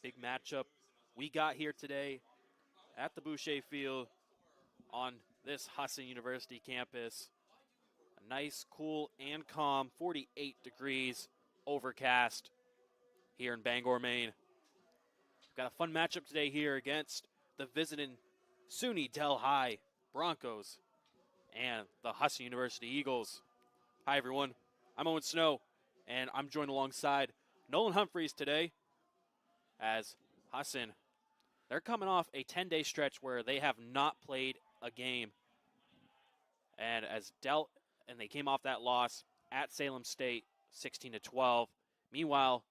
big matchup we got here today at the Boucher Field on this Husson University campus. A nice, cool, and calm 48 degrees overcast here in Bangor, Maine. We've got a fun matchup today here against the visiting SUNY Delhi Broncos and the Husson University Eagles. Hi, everyone. I'm Owen Snow, and I'm joined alongside Nolan Humphreys today as Husson, they're coming off a 10-day stretch where they have not played a game. And they came off that loss at Salem State, 16-12. Meanwhile,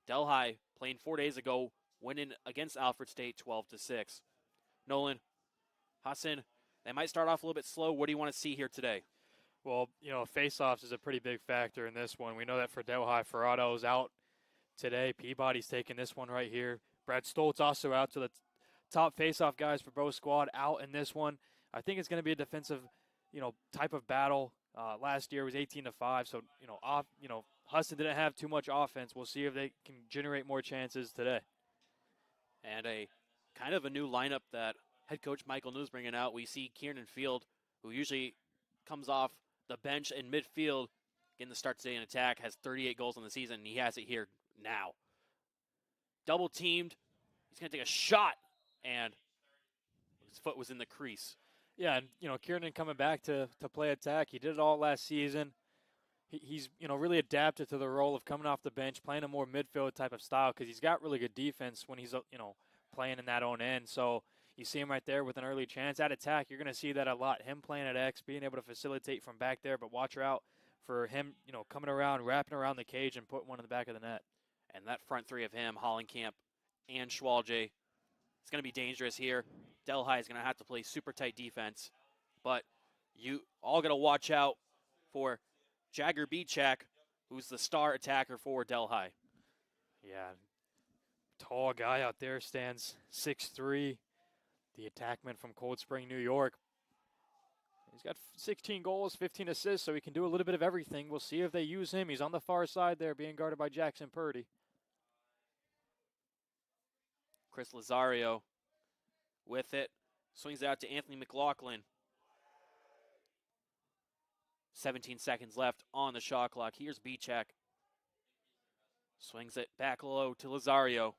Delhi playing 4 days ago, winning against Alfred State 12-6. Nolan, Husson, they might start off a little bit slow. What do you want to see here today? Well, face-offs is a pretty big factor in this one. We know that for Delhi, Ferrado's out today. Peabody's taking this one right here. Brad Stoltz also out, so the top face-off guys for both squad out in this one. I think it's going to be a defensive, type of battle. Last year was 18-5, so Husson didn't have too much offense. We'll see if they can generate more chances today. And a kind of a new lineup that head coach Michael New is bringing out. We see Kieran Field, who usually comes off the bench in midfield, getting the start today in attack, has 38 goals on the season, and he has it here now. Double teamed. He's going to take a shot, and his foot was in the crease. Yeah, and, Kieran coming back to play attack. He did it all last season. He's really adapted to the role of coming off the bench, playing a more midfield type of style because he's got really good defense when he's, playing in that own end. So you see him right there with an early chance. At attack, you're going to see that a lot. Him playing at X, being able to facilitate from back there, but watch out for him, coming around, wrapping around the cage and putting one in the back of the net. And that front three of him, Hollenkamp and Schwalje, it's going to be dangerous here. Delhi is going to have to play super tight defense. But you all got to watch out for Jagger Bichak, who's the star attacker for Delhi. Yeah, tall guy out there, stands 6'3", the attackman from Cold Spring, New York. He's got 16 goals, 15 assists, so he can do a little bit of everything. We'll see if they use him. He's on the far side there, being guarded by Jackson Purdy. Chris Lazario with it. Swings it out to Anthony McLaughlin. 17 seconds left on the shot clock. Here's Bichak. Swings it back low to Lazario.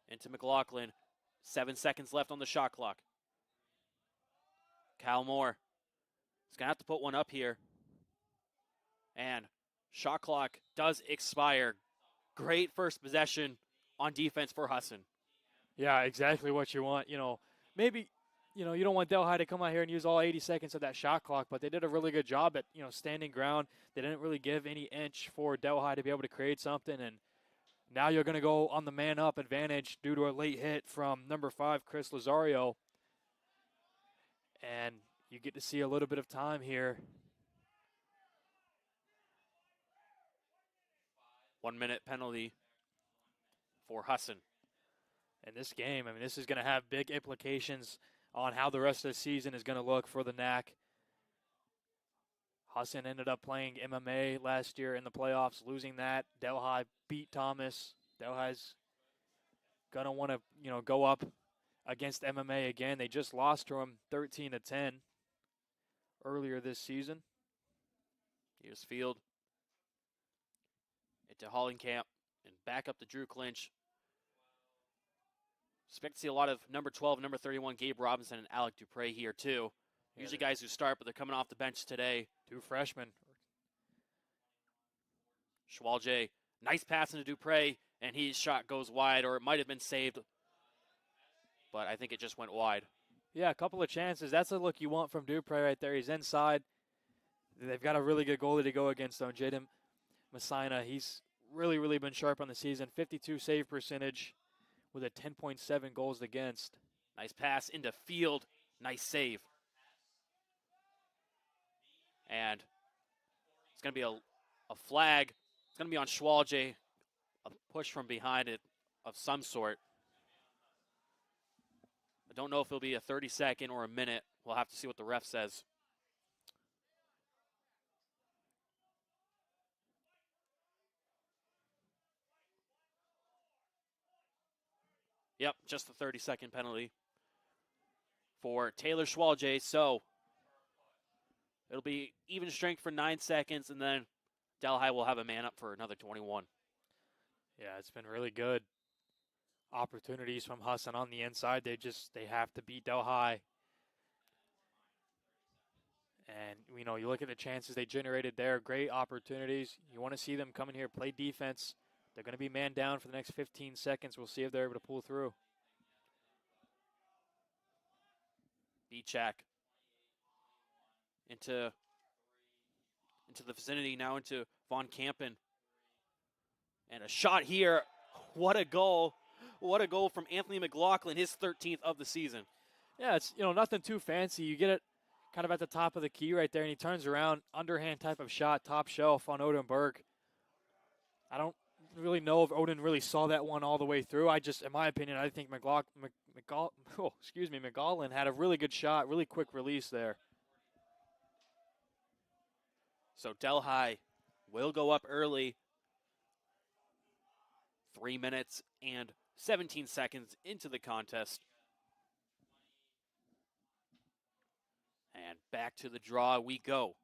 Into McLaughlin. 7 seconds left on the shot clock. Cal Moore is going to have to put one up here. And shot clock does expire. Great first possession on defense for Husson. Yeah, exactly what you want. Maybe, you don't want Delhi to come out here and use all 80 seconds of that shot clock, but they did a really good job at, standing ground. They didn't really give any inch for Delhi to be able to create something, and now you're going to go on the man-up advantage due to a late hit from number 5, Chris Lazario. And you get to see a little bit of time here. 1 minute penalty for Husson. In this game, this is going to have big implications on how the rest of the season is going to look for the NAC. Husson ended up playing MMA last year in the playoffs, losing that. Delhi beat Thomas. Delhi's going to want to, go up against MMA again. They just lost to him 13-10 earlier this season. Here's Field. Into Hollenkamp and back up to Drew Clinch. Expect to see a lot of number 12, number 31, Gabe Robinson and Alec Dupre here too. Yeah, usually guys who start, but they're coming off the bench today. 2 freshmen. Schwalje, nice pass into Dupre, and his shot goes wide, or it might have been saved, but I think it just went wide. Yeah, a couple of chances. That's the look you want from Dupre right there. He's inside. They've got a really good goalie to go against, though. Jaden Messina, he's really, really been sharp on the season. 52 save percentage with a 10.7 goals against. Nice pass into Field. Nice save. And it's going to be a flag. It's going to be on Schwalje. A push from behind it of some sort. I don't know if it'll be a 30-second or a minute. We'll have to see what the ref says. Yep, just the 30-second penalty for Taylor Schwalje. So it'll be even strength for 9 seconds, and then Delhi will have a man up for another 21. Yeah, it's been really good opportunities from Husson on the inside. They have to beat Delhi. And, you look at the chances they generated there, great opportunities. You want to see them come in here, play defense. They're going to be man down for the next 15 seconds. We'll see if they're able to pull through. Bichak into the vicinity, now into Von Kampen. And a shot here. What a goal. What a goal from Anthony McLaughlin, his 13th of the season. Yeah, it's, nothing too fancy. You get it kind of at the top of the key right there, and he turns around, underhand type of shot, top shelf on Odin Berg. I don't really know if Odin really saw that one all the way through. In my opinion, I think McLaughlin had a really good shot, really quick release there. So Delhi will go up early. 3 minutes and 17 seconds into the contest. And back to the draw we go.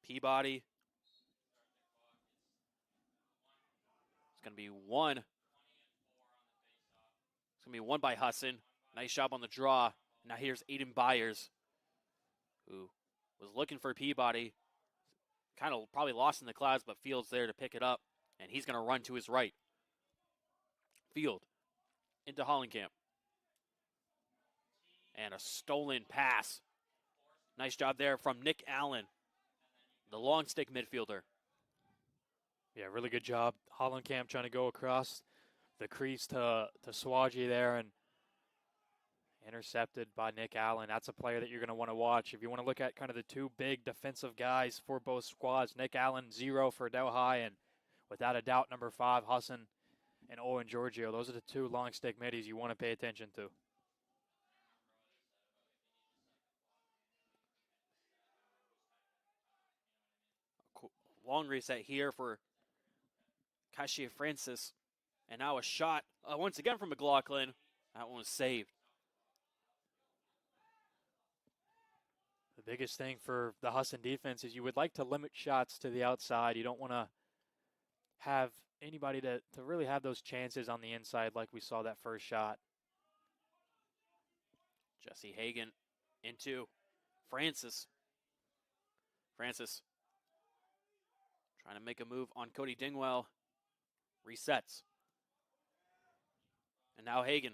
Peabody. It's going to be one. It's going to be one by Husson. Nice job on the draw. Now here's Aiden Byers, who was looking for Peabody. Kind of probably lost in the clouds, but Field's there to pick it up. And he's going to run to his right. Field into Hollenkamp. And a stolen pass. Nice job there from Nick Allen, the long stick midfielder. Yeah, really good job. Hollenkamp trying to go across the crease to Swaji there and intercepted by Nick Allen. That's a player that you're going to want to watch. If you want to look at kind of the two big defensive guys for both squads, Nick Allen, 0 for Delhi, and without a doubt, number 5, Husson and Owen Giorgio. Those are the two long stick middies you want to pay attention to. Long reset here for Kashia Francis. And now a shot once again from McLaughlin. That one was saved. The biggest thing for the Husson defense is you would like to limit shots to the outside. You don't want to have anybody to really have those chances on the inside like we saw that first shot. Jesse Hagan into Francis. Francis trying to make a move on Cody Dingwell. Resets. And now Hagan.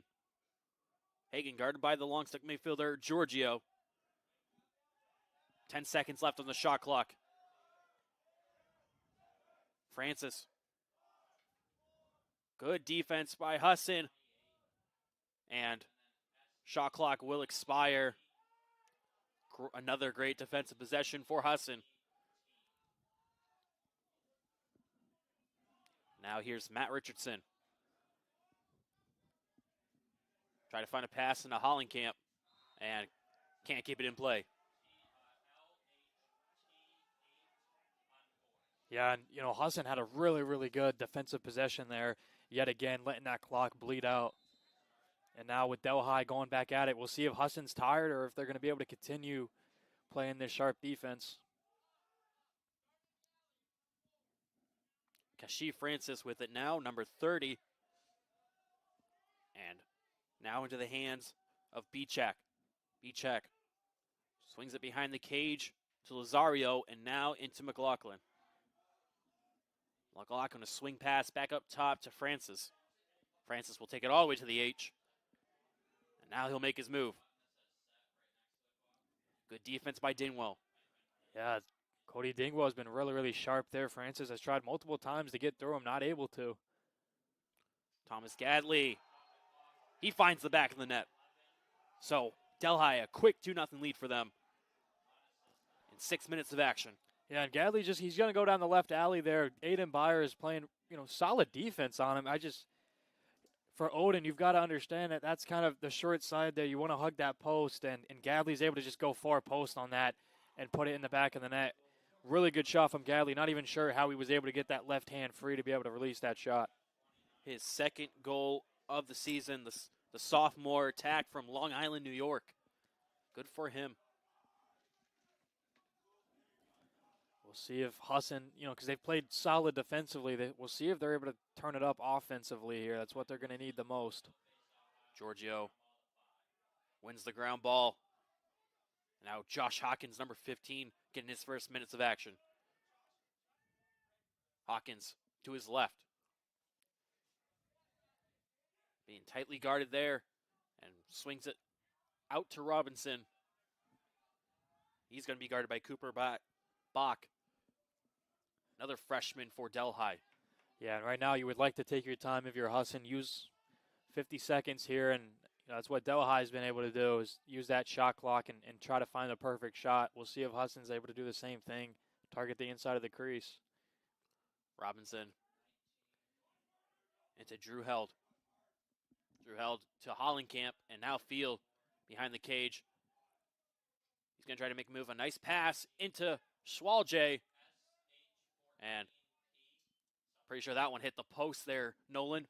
Hagan guarded by the long stick midfielder, Giorgio. 10 seconds left on the shot clock. Francis. Good defense by Husson. And shot clock will expire. Another great defensive possession for Husson. Now here's Matt Richardson. Try to find a pass into Hollenkamp. And can't keep it in play. Yeah, and Husson had a really, really good defensive possession there. Yet again, letting that clock bleed out. And now with Delhi going back at it, we'll see if Husson's tired or if they're going to be able to continue playing this sharp defense. Kashif Francis with it now, number 30. And now into the hands of Bichak. Bichak swings it behind the cage to Lazario, and now into McLaughlin. McLaughlin, a swing pass back up top to Francis. Francis will take it all the way to the H. And now he'll make his move. Good defense by Dingwell. Yeah, Cody Dingwell has been really, really sharp there. Francis has tried multiple times to get through him, not able to. Thomas Gadley. He finds the back of the net. So Delhi, a quick 2-0 lead for them in 6 minutes of action. Yeah, and Gadley he's going to go down the left alley there. Aiden Byers playing, solid defense on him. For Odin, you've got to understand that that's kind of the short side there. You want to hug that post, and Gadley's able to just go far post on that and put it in the back of the net. Really good shot from Gadley. Not even sure how he was able to get that left hand free to be able to release that shot. his second goal of the season, the sophomore attack from Long Island, New York. Good for him. We'll see if Husson, because they've played solid defensively, we'll see if they're able to turn it up offensively here. That's what they're going to need the most. Giorgio wins the ground ball. Now Josh Hawkins, number 15, getting his first minutes of action. Hawkins to his left. Being tightly guarded there and swings it out to Robinson. He's going to be guarded by Cooper Bach. Another freshman for Delhi. Yeah, and right now you would like to take your time if you're Husson. Use 50 seconds here, and that's what Delhi has been able to do, is use that shot clock and try to find the perfect shot. We'll see if Husson's able to do the same thing, target the inside of the crease. Robinson into Drew Held. Drew Held to Hollenkamp, and now Field behind the cage. He's going to try to make a move. A nice pass into Schwalje. And pretty sure that one hit the post there, Nolan.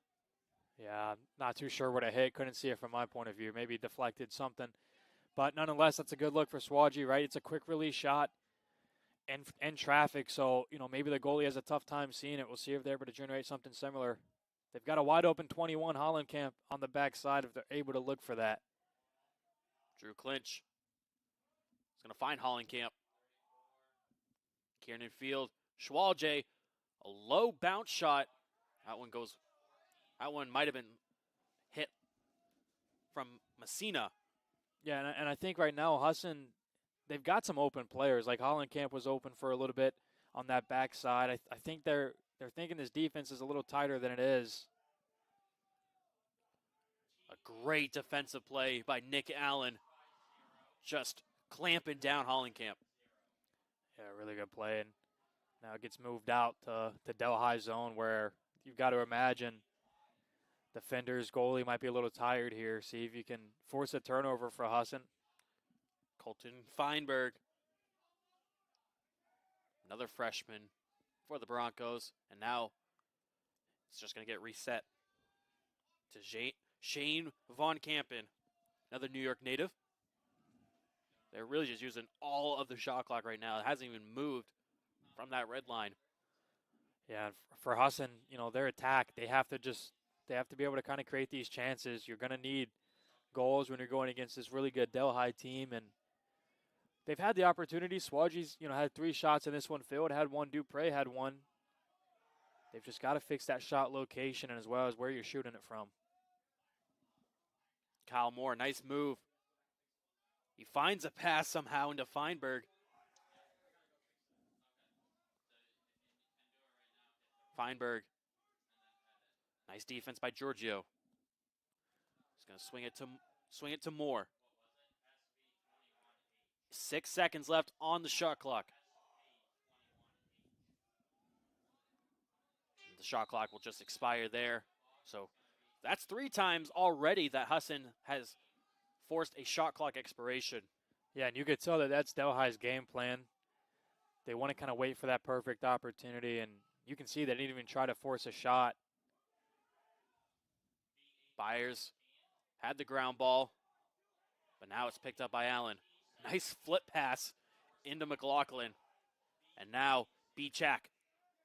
Yeah, not too sure what it hit. Couldn't see it from my point of view. Maybe deflected something. But nonetheless, that's a good look for Schwalje, right? It's a quick release shot and traffic. So, maybe the goalie has a tough time seeing it. We'll see if they're able to generate something similar. They've got a wide open 21 Hollenkamp on the backside if they're able to look for that. Drew Clinch. He's going to find Hollenkamp. Kiernan Field. Schwalje, a low bounce shot. That one might have been hit from Messina. Yeah, and I think right now Husson, they've got some open players. Like Hollenkamp was open for a little bit on that backside. I think they're thinking this defense is a little tighter than it is. A great defensive play by Nick Allen, just clamping down Hollenkamp. Yeah, really good play. And now it gets moved out to Delhi zone, where you've got to imagine defender's goalie might be a little tired here. See if you can force a turnover for Husson. Colton Feinberg, another freshman for the Broncos. And now it's just going to get reset to Shane Von Kampen, another New York native. They're really just using all of the shot clock right now. It hasn't even moved from that red line. Yeah, for Husson, their attack, they have to be able to kind of create these chances. You're going to need goals when you're going against this really good Delhi team, and they've had the opportunity. Schwalje's, had 3 shots in this one. Field had 1. Dupre had 1. They've just got to fix that shot location and as well as where you're shooting it from. Kyle Moore, nice move. He finds a pass somehow into Feinberg. Feinberg. Nice defense by Giorgio. He's going to swing it to Moore. 6 seconds left on the shot clock. The shot clock will just expire there. So that's 3 times already that Husson has forced a shot clock expiration. Yeah, and you could tell that that's Delhi's game plan. They want to kind of wait for that perfect opportunity, and you can see they didn't even try to force a shot. Byers had the ground ball, but now it's picked up by Allen. Nice flip pass into McLaughlin. And now Bichak,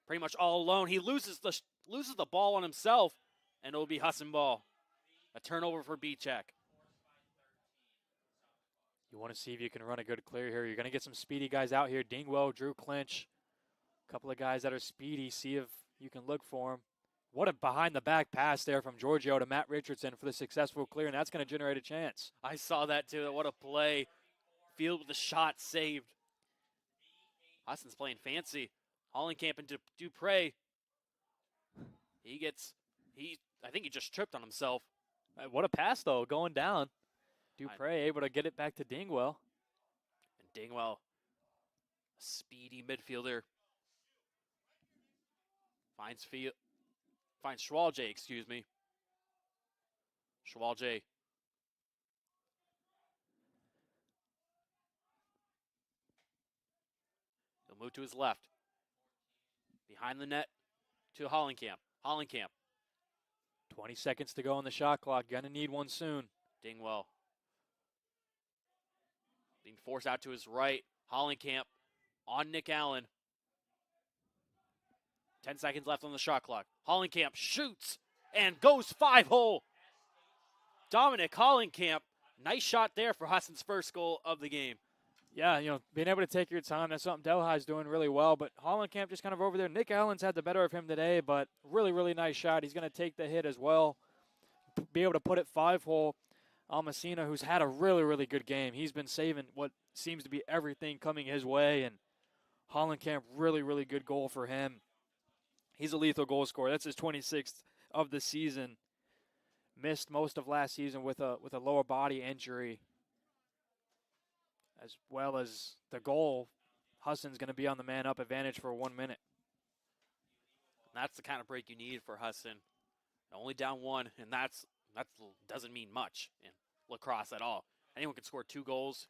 pretty much all alone. He loses the ball on himself, and it'll be Husson ball. A turnover for Bichak. You want to see if you can run a good clear here. You're going to get some speedy guys out here. Dingwell, Drew Clinch, a couple of guys that are speedy. See if you can look for them. What a behind-the-back pass there from Giorgio to Matt Richardson for the successful clear, and that's going to generate a chance. I saw that too. What a play. Field with the shot saved. Husson's playing fancy. Hollenkamp into Dupre. I think he just tripped on himself. What a pass, though, going down. Dupre able to get it back to Dingwell. And Dingwell, a speedy midfielder, finds Schwalje, excuse me. Schwalje. He'll move to his left. Behind the net to Hollenkamp. Hollenkamp 20 seconds to go on the shot clock. Gonna need one soon. Dingwell being forced out to his right. Hollenkamp on Nick Allen. 10 seconds left on the shot clock. Hollenkamp shoots and goes 5-hole. Dominic Hollenkamp, nice shot there for Husson's first goal of the game. Yeah, being able to take your time, that's something Delhi's doing really well. But Hollenkamp just kind of over there. Nick Allen's had the better of him today, but really, really nice shot. He's going to take the hit as well, be able to put it 5-hole. Almacina, who's had a really, really good game. He's been saving what seems to be everything coming his way, and Hollenkamp, really, really good goal for him. He's a lethal goal scorer. That's his 26th of the season. Missed most of last season with a lower body injury. As well as the goal, Husson's going to be on the man-up advantage for 1 minute. That's the kind of break you need for Husson. Only down one, and that doesn't mean much in lacrosse at all. Anyone can score 2 goals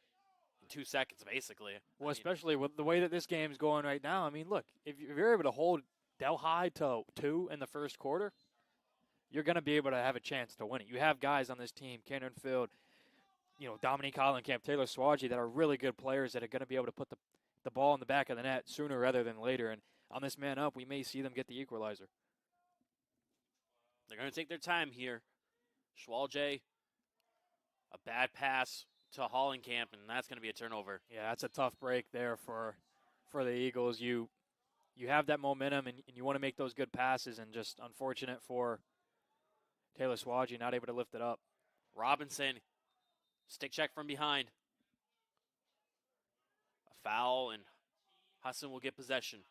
in 2 seconds, basically. Well, especially with the way that this game's going right now. I mean, look, if you're able to hold Delhi to 2 in the first quarter, you're going to be able to have a chance to win it. You have guys on this team, Cannon Field, Dominique Hollenkamp, Taylor Swaji, that are really good players that are going to be able to put the ball in the back of the net sooner rather than later. And on this man up, we may see them get the equalizer. They're going to take their time here. Schwalje, a bad pass to Hollenkamp, and that's going to be a turnover. Yeah, that's a tough break there for the Eagles. You have that momentum, and you want to make those good passes, and just unfortunate for Taylor Swaji, not able to lift it up. Robinson, stick check from behind. A foul, and Husson will get possession.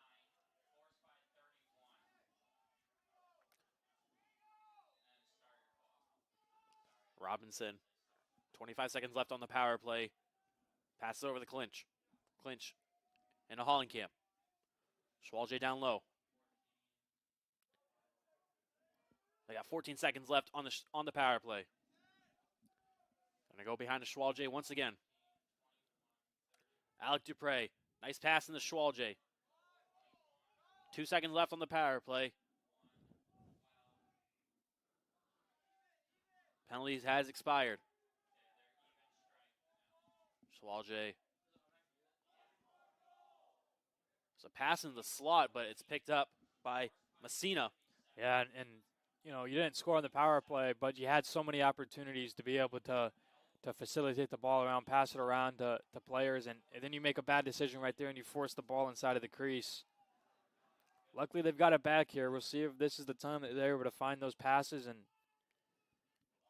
Robinson, 25 seconds left on the power play. Passes over the clinch. Clinch into Hollenkamp. Schwalje down low. They got 14 seconds left on the power play. Gonna go behind the Schwalje once again. Alec Dupre, nice pass in the Schwalje. 2 seconds left on the power play. Penalties has expired. Schwalje. It's a pass in the slot, but it's picked up by Messina. Yeah, and you didn't score on the power play, but you had so many opportunities to be able to facilitate the ball around, pass it around to players, and then you make a bad decision right there and you force the ball inside of the crease. Luckily, they've got it back here. We'll see if this is the time that they're able to find those passes and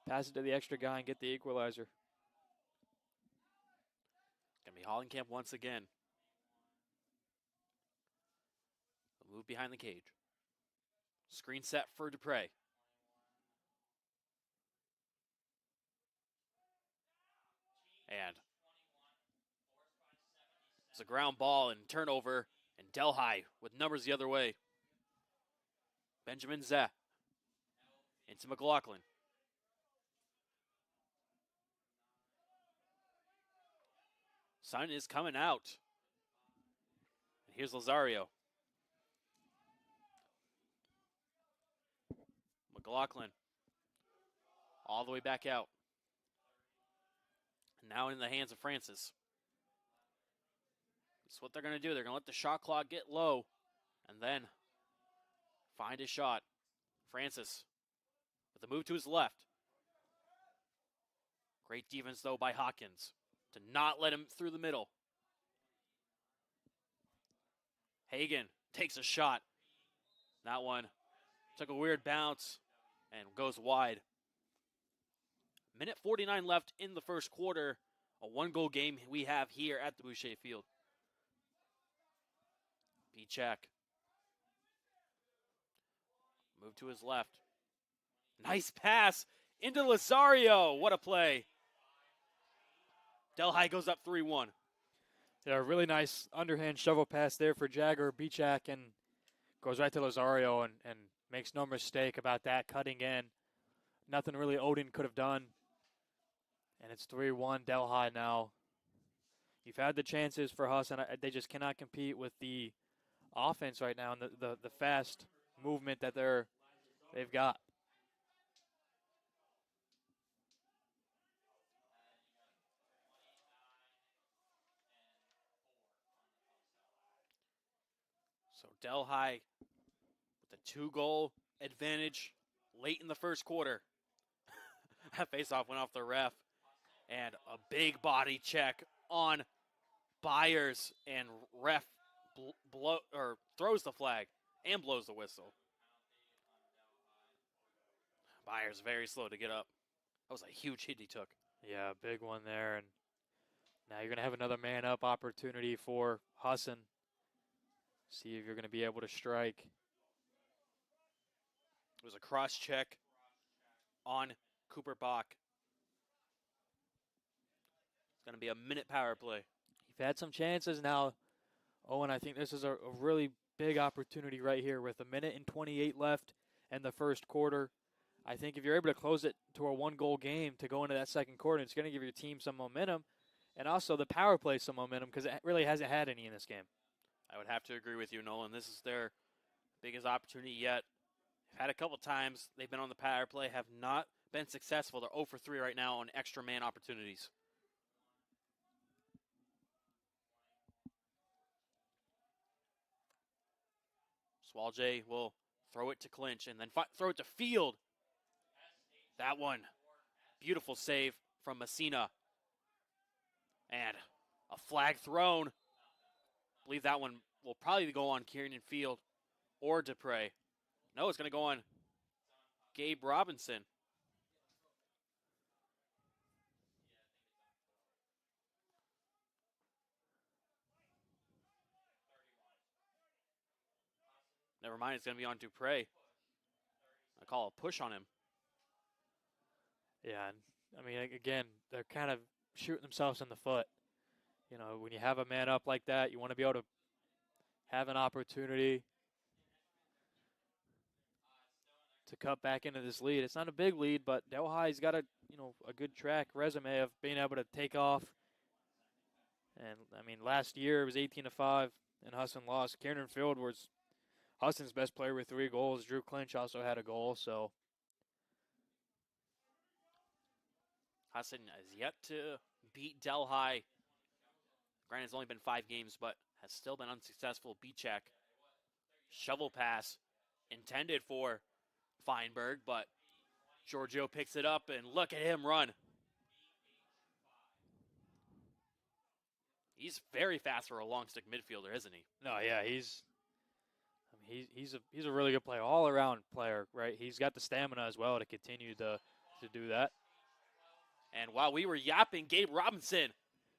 pass it to the extra guy and get the equalizer. Going to be Hollenkamp once again. They'll move behind the cage. Screen set for Dupre. And it's a ground ball and turnover, and Delhi with numbers the other way. Benjamin Zeh into McLaughlin. Sun is coming out. And here's Lazario. McLaughlin all the way back out. Now in the hands of Francis. That's what they're going to do. They're going to let the shot clock get low and then find a shot. Francis with a move to his left. Great defense, though, by Hawkins to not let him through the middle. Hagan takes a shot. That one took a weird bounce and goes wide. Minute 49 left in the first quarter. A 1-goal game we have here at the Boucher Field. Pichak. Move to his left. Nice pass into Lazario. What a play. Delhi goes up 3-1. Yeah, a really nice underhand shovel pass there for Jagger Bichak, and goes right to Lazario and makes no mistake about that, cutting in. Nothing really Odin could have done. And it's 3-1 Delhi now. You've had the chances for Husson. They just cannot compete with the offense right now and the fast movement that they've got. So Delhi with a 2-goal advantage late in the first quarter. That faceoff went off the ref. And a big body check on Byers, and ref throws the flag and blows the whistle. Byers very slow to get up. That was a huge hit he took. Yeah, big one there. And now you're going to have another man-up opportunity for Husson. See if you're going to be able to strike. It was a cross check on Cooper Bach. It's going to be a minute power play. You've had some chances now, Owen. I think this is a really big opportunity right here with 1:28 left in the first quarter. I think if you're able to close it to a 1-goal game to go into that second quarter, it's going to give your team some momentum, and also the power play some momentum because it really hasn't had any in this game. I would have to agree with you, Nolan. This is their biggest opportunity yet. They've had a couple times they've been on the power play, have not been successful. They're 0 for 3 right now on extra man opportunities. Swalje will throw it to Clinch and then throw it to Field. That one, beautiful save from Messina. And a flag thrown. I believe that one will probably go on Kieran Field or Dupre. No, it's going to go on Gabe Robinson. Never mind, it's going to be on Dupre. I call a push on him. Yeah, and I mean, again, they're kind of shooting themselves in the foot. You know, when you have a man up like that, you want to be able to have an opportunity to cut back into this lead. It's not a big lead, but Delhi's got a good track resume of being able to take off. And I mean, last year it was 18-5, and Husson lost. Kieran Field was Husson's best player with 3 goals. Drew Clinch also had a goal, so Husson has yet to beat Delhi. Granted, it's only been 5 games, but has still been unsuccessful. B-check. Shovel pass intended for Feinberg, but Giorgio picks it up, and look at him run. He's very fast for a long stick midfielder, isn't he? no, yeah, he's a really good player, all around player, right? He's got the stamina as well to continue to do that. And while we were yapping, Gabe Robinson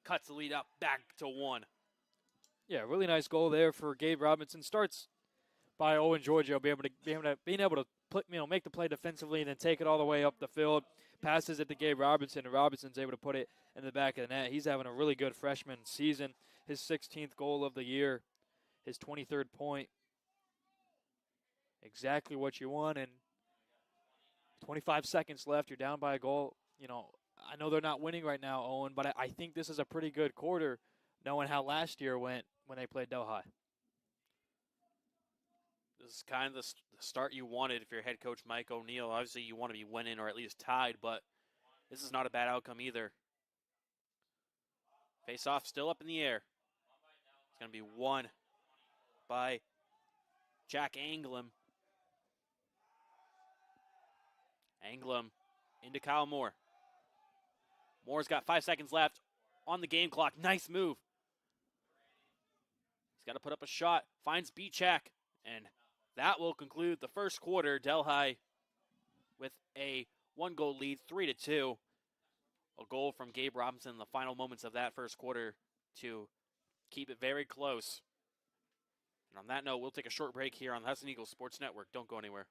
cuts the lead up back to 1. Yeah, really nice goal there for Gabe Robinson. Starts by Owen Giorgio being able to make the play defensively and then take it all the way up the field. Passes it to Gabe Robinson, and Robinson's able to put it in the back of the net. He's having a really good freshman season. His 16th goal of the year, his 23rd point. Exactly what you want, and 25 seconds left. You're down by a goal. You know, I know they're not winning right now, Owen, but I think this is a pretty good quarter, knowing how last year went when they played Delhi. This is kind of the start you wanted if you're head coach Mike O'Neill. Obviously, you want to be winning or at least tied, but this is not a bad outcome either. Face-off still up in the air. It's going to be won by Jack Anglem. Anglem into Kyle Moore. Moore's got 5 seconds left on the game clock. Nice move. He's got to put up a shot. Finds B-check. And that will conclude the first quarter. Delhi with a 1-goal lead, 3-2. A goal from Gabe Robinson in the final moments of that first quarter to keep it very close. And on that note, we'll take a short break here on the Husson Eagles Sports Network. Don't go anywhere.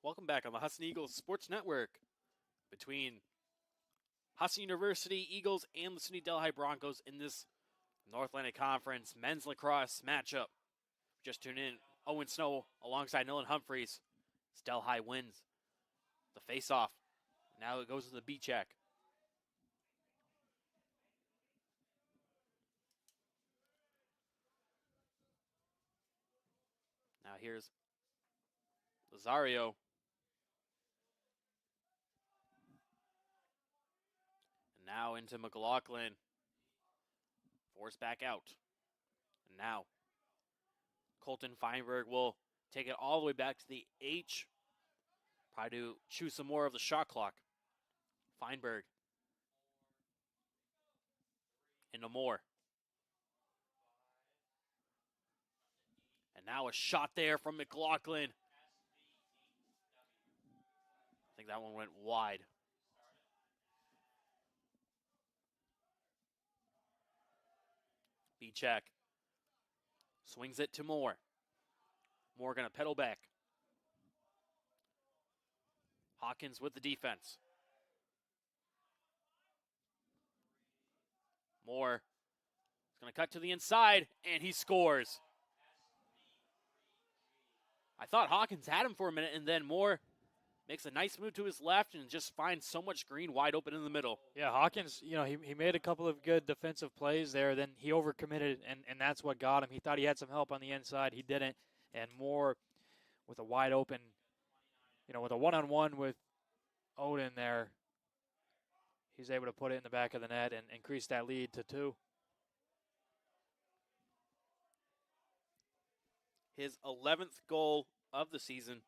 Welcome back on the Husson Eagles Sports Network. Between Husson University Eagles and the SUNY Delhi Broncos in this North Atlantic Conference men's lacrosse matchup. Just tuned in, Owen Snow alongside Nolan Humphreys. As Delhi wins the face-off. Now it goes to the B check. Now here's Lazario. And now into McLaughlin. Forced back out. And now Colton Feinberg will take it all the way back to the H. Probably to choose some more of the shot clock. Feinberg. Into Moore. And now a shot there from McLaughlin. I think that one went wide. B-check. Swings it to Moore. Moore going to pedal back. Hawkins with the defense. Moore is going to cut to the inside, and he scores. I thought Hawkins had him for a minute, and then Moore makes a nice move to his left and just finds so much green wide open in the middle. Yeah, Hawkins, he made a couple of good defensive plays there. Then he overcommitted, and that's what got him. He thought he had some help on the inside. He didn't. And Moore with a wide open, with a one-on-one with Odin there, he's able to put it in the back of the net and increase that lead to 2. His 11th goal of the season.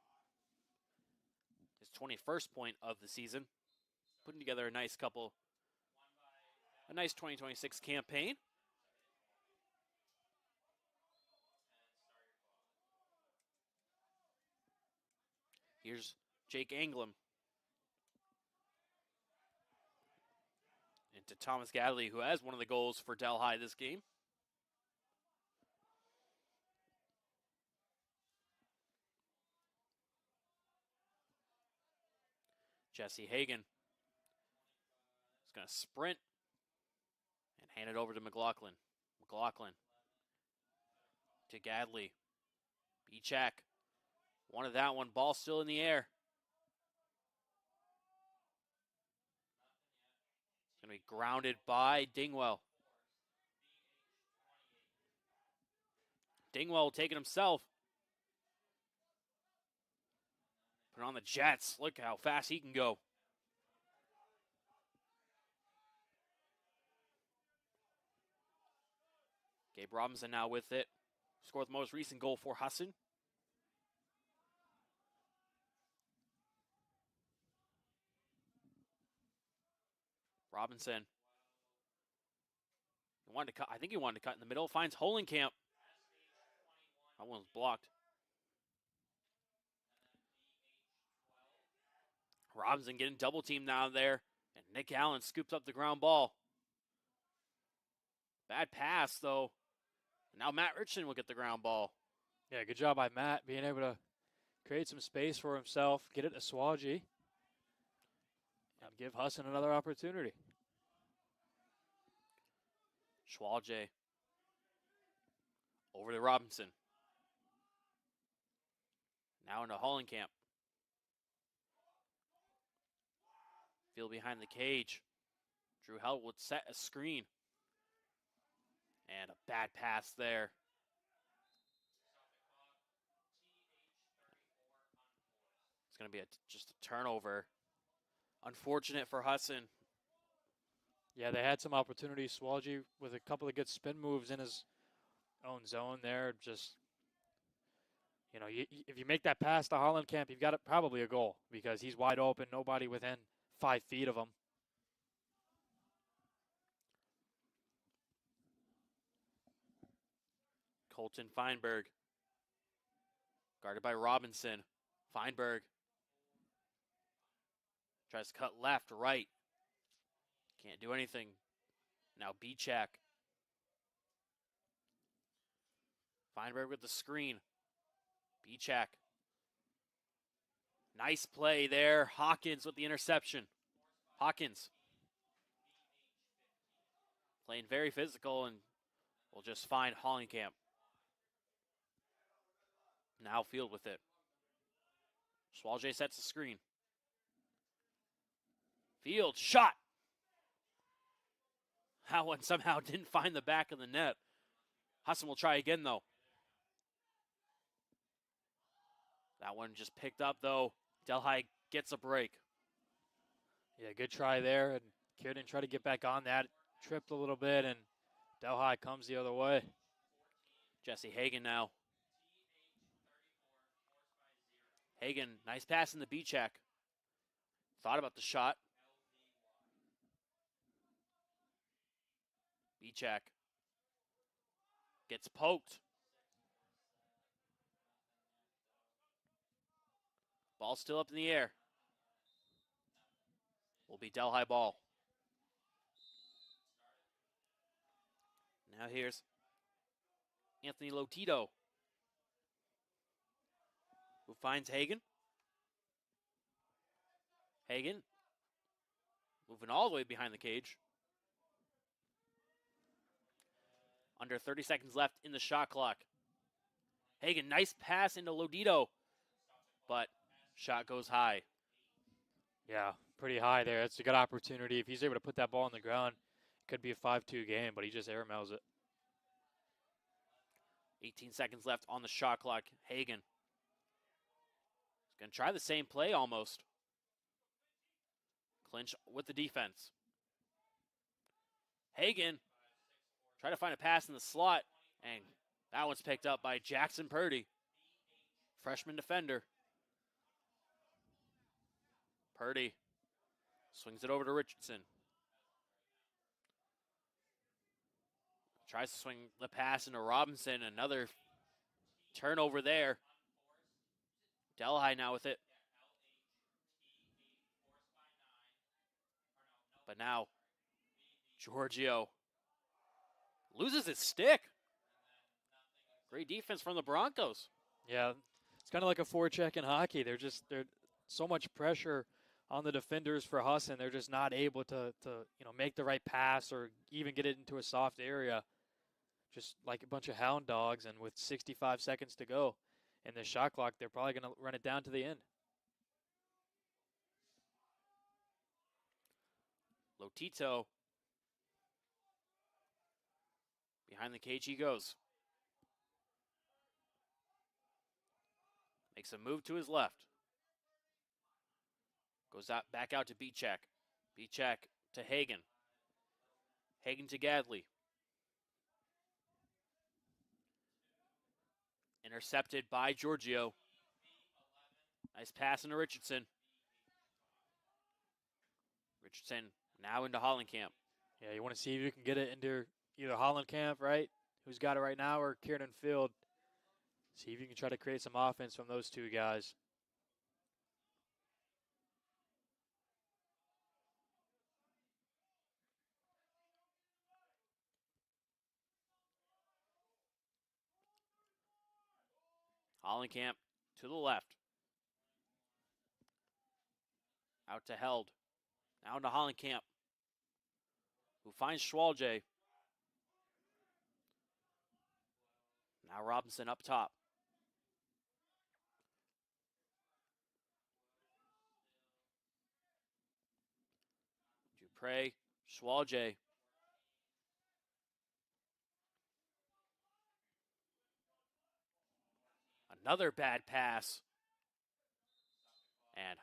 His 21st point of the season. Putting together a nice 2026 campaign. Here's Jake Anglem. Into Thomas Gadley, who has one of the goals for Delhi this game. Jesse Hagan is going to sprint and hand it over to McLaughlin. McLaughlin to Gadley. B-check. Wanted that one. Ball still in the air. It's going to be grounded by Dingwell. Dingwell will take it himself. Put it on the Jets. Look how fast he can go. Gabe Robinson now with it. Scored the most recent goal for Husson. Robinson. I think he wanted to cut in the middle. Finds Holenkamp. That one was blocked. Robinson getting double teamed down there. And Nick Allen scoops up the ground ball. Bad pass, though. And now Matt Richardson will get the ground ball. Yeah, good job by Matt being able to create some space for himself, get it to Swaji, and give Husson another opportunity. Schwalje over to Robinson. Now into Hollenkamp. Field behind the cage. Drew Held would set a screen. And a bad pass there. It's going to be just a turnover. Unfortunate for Husson. Yeah, they had some opportunities. Swaji with a couple of good spin moves in his own zone there. Just, if you make that pass to Hollenkamp, you've got probably a goal because he's wide open, nobody within 5 feet of him. Colton Feinberg. Guarded by Robinson. Feinberg. Tries to cut left, right. Can't do anything. Now B-check. Feinberg with the screen. B-check. Nice play there. Hawkins with the interception. Hawkins playing very physical and will just find Hollenkamp. Now Field with it. Schwalge sets the screen. Field shot. That one somehow didn't find the back of the net. Husson will try again, though. That one just picked up, though. Delhi gets a break. Yeah, good try there. And Kiernan tried to get back on that. Tripped a little bit, and Delhi comes the other way. Jesse Hagan now. Hagan, nice pass in the B check. Thought about the shot. B check. Gets poked. Ball still up in the air. Will be Delhi ball. Now here's Anthony Lotito, who finds Hagan. Hagan moving all the way behind the cage. Under 30 seconds left in the shot clock. Hagan, nice pass into Lotito, but shot goes high. Yeah, pretty high there. It's a good opportunity. If he's able to put that ball on the ground, it could be a 5-2 game, but he just airmails it. 18 seconds left on the shot clock. Hagan is going to try the same play almost. Clinch with the defense. Hagan try to find a pass in the slot, and that one's picked up by Jackson Purdy, freshman defender. Purdy swings it over to Richardson. Tries to swing the pass into Robinson. Another turnover there. Delhi now with it. But now, Giorgio loses his stick. Great defense from the Broncos. Yeah, it's kind of like a forecheck in hockey. They're so much pressure on the defenders for Husson. They're just not able to make the right pass or even get it into a soft area. Just like a bunch of hound dogs, and with 65 seconds to go in the shot clock, they're probably going to run it down to the end. Lotito. Behind the cage he goes. Makes a move to his left. Goes out back out to B-check. B-check to Hagan. Hagan to Gadley. Intercepted by Giorgio. Nice pass into Richardson. Richardson now into Hollenkamp. Yeah, you want to see if you can get it into either Hollenkamp, right, who's got it right now, or Kiernan Field. See if you can try to create some offense from those two guys. Hollenkamp to the left. Out to Held. Now to Hollenkamp, who finds Schwalge. Now Robinson up top. Dupre, Schwalge. Another bad pass. And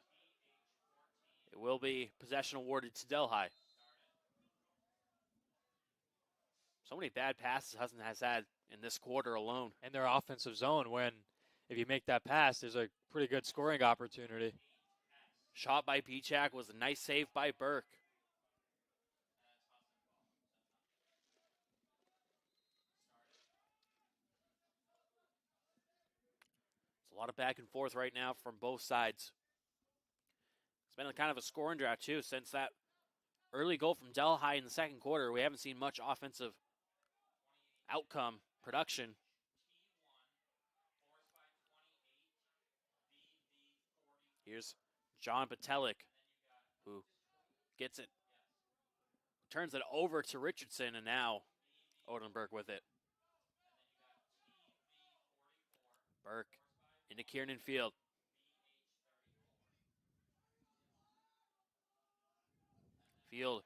it will be possession awarded to Delhi. So many bad passes Husson has had in this quarter alone. And their offensive zone, when if you make that pass, there's a pretty good scoring opportunity. Shot by Pichak was a nice save by Burke. It's a lot of back and forth right now from both sides. It's been kind of a scoring drought, too, since that early goal from Delhi in the second quarter. We haven't seen much offensive outcome, production. Here's John Patelik, who gets it, turns it over to Richardson, and now Odenberg with it. Burke into Kiernan Field. Field,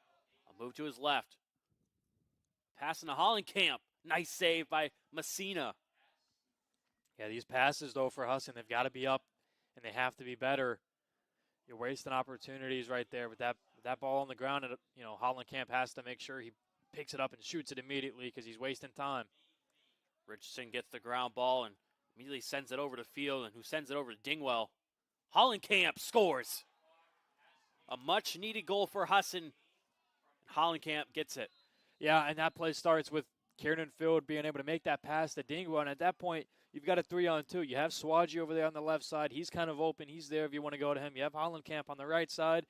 a move to his left. Passing to Hollenkamp. Nice save by Messina. Yeah, these passes, though, for Husson, they've got to be up, and they have to be better. You're wasting opportunities right there with that ball on the ground. And, Hollenkamp has to make sure he picks it up and shoots it immediately because he's wasting time. Richardson gets the ground ball and immediately sends it over to Field, and who sends it over to Dingwell. Hollenkamp scores. A much-needed goal for Husson. Hollenkamp gets it. Yeah, and that play starts with Kiernan Field being able to make that pass to Dingwell, and at that point, you've got a 3-on-2. You have Swaji over there on the left side. He's kind of open. He's there if you want to go to him. You have Hollenkamp on the right side.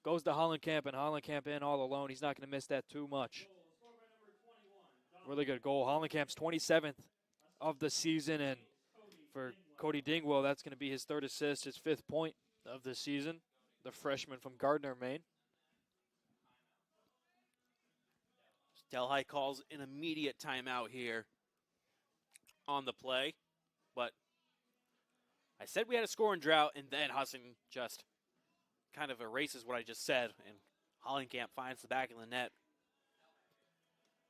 Goes to Hollenkamp, and Hollenkamp in all alone. He's not going to miss that too much. Really good goal. Hollenkamp's 27th of the season, and for Cody Dingwell, that's going to be his 3rd assist, his 5th point of the season, the freshman from Gardner, Maine. Delhi calls an immediate timeout here on the play, but I said we had a scoring drought, and then Husson just kind of erases what I just said, and Hollenkamp finds the back of the net.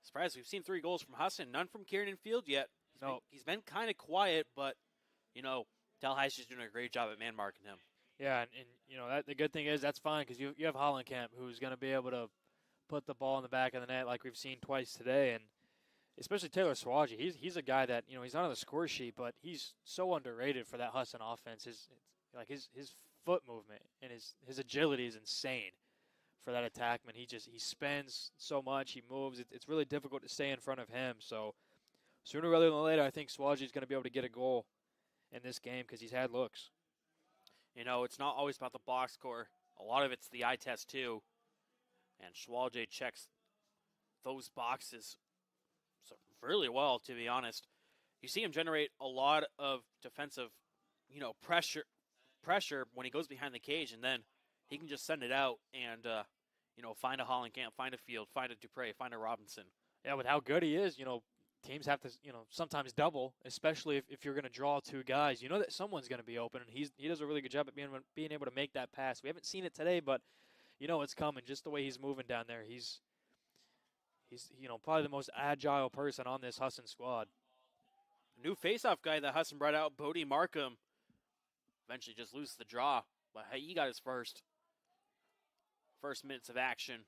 Surprised, we've seen 3 goals from Husson, none from Kiernan Field yet. He's been kind of quiet, but, Delhi's just doing a great job at man marking him. Yeah, and the good thing is that's fine because you have Hollenkamp who's going to be able to put the ball in the back of the net like we've seen twice today, and especially Taylor Swaji. He's a guy that, he's not on the score sheet, but he's so underrated for that Husson offense. His foot movement and his agility is insane for that attackman. He spends so much, he moves. It's really difficult to stay in front of him. So sooner rather than later, I think Swaji's going to be able to get a goal in this game because he's had looks. It's not always about the box score. A lot of it's the eye test too. And Schwalje checks those boxes really well, to be honest. You see him generate a lot of defensive, pressure when he goes behind the cage, and then he can just send it out and, find a Hollenkamp, find a Field, find a Dupre, find a Robinson. Yeah, with how good he is, teams have to, sometimes double, especially if you're going to draw 2 guys. You know that someone's going to be open, and he does a really good job at being able to make that pass. We haven't seen it today, but it's coming just the way he's moving down there. He's probably the most agile person on this Husson squad. New faceoff guy that Husson brought out, Bodie Markham, eventually just loses the draw, but hey, he got his first minutes of action.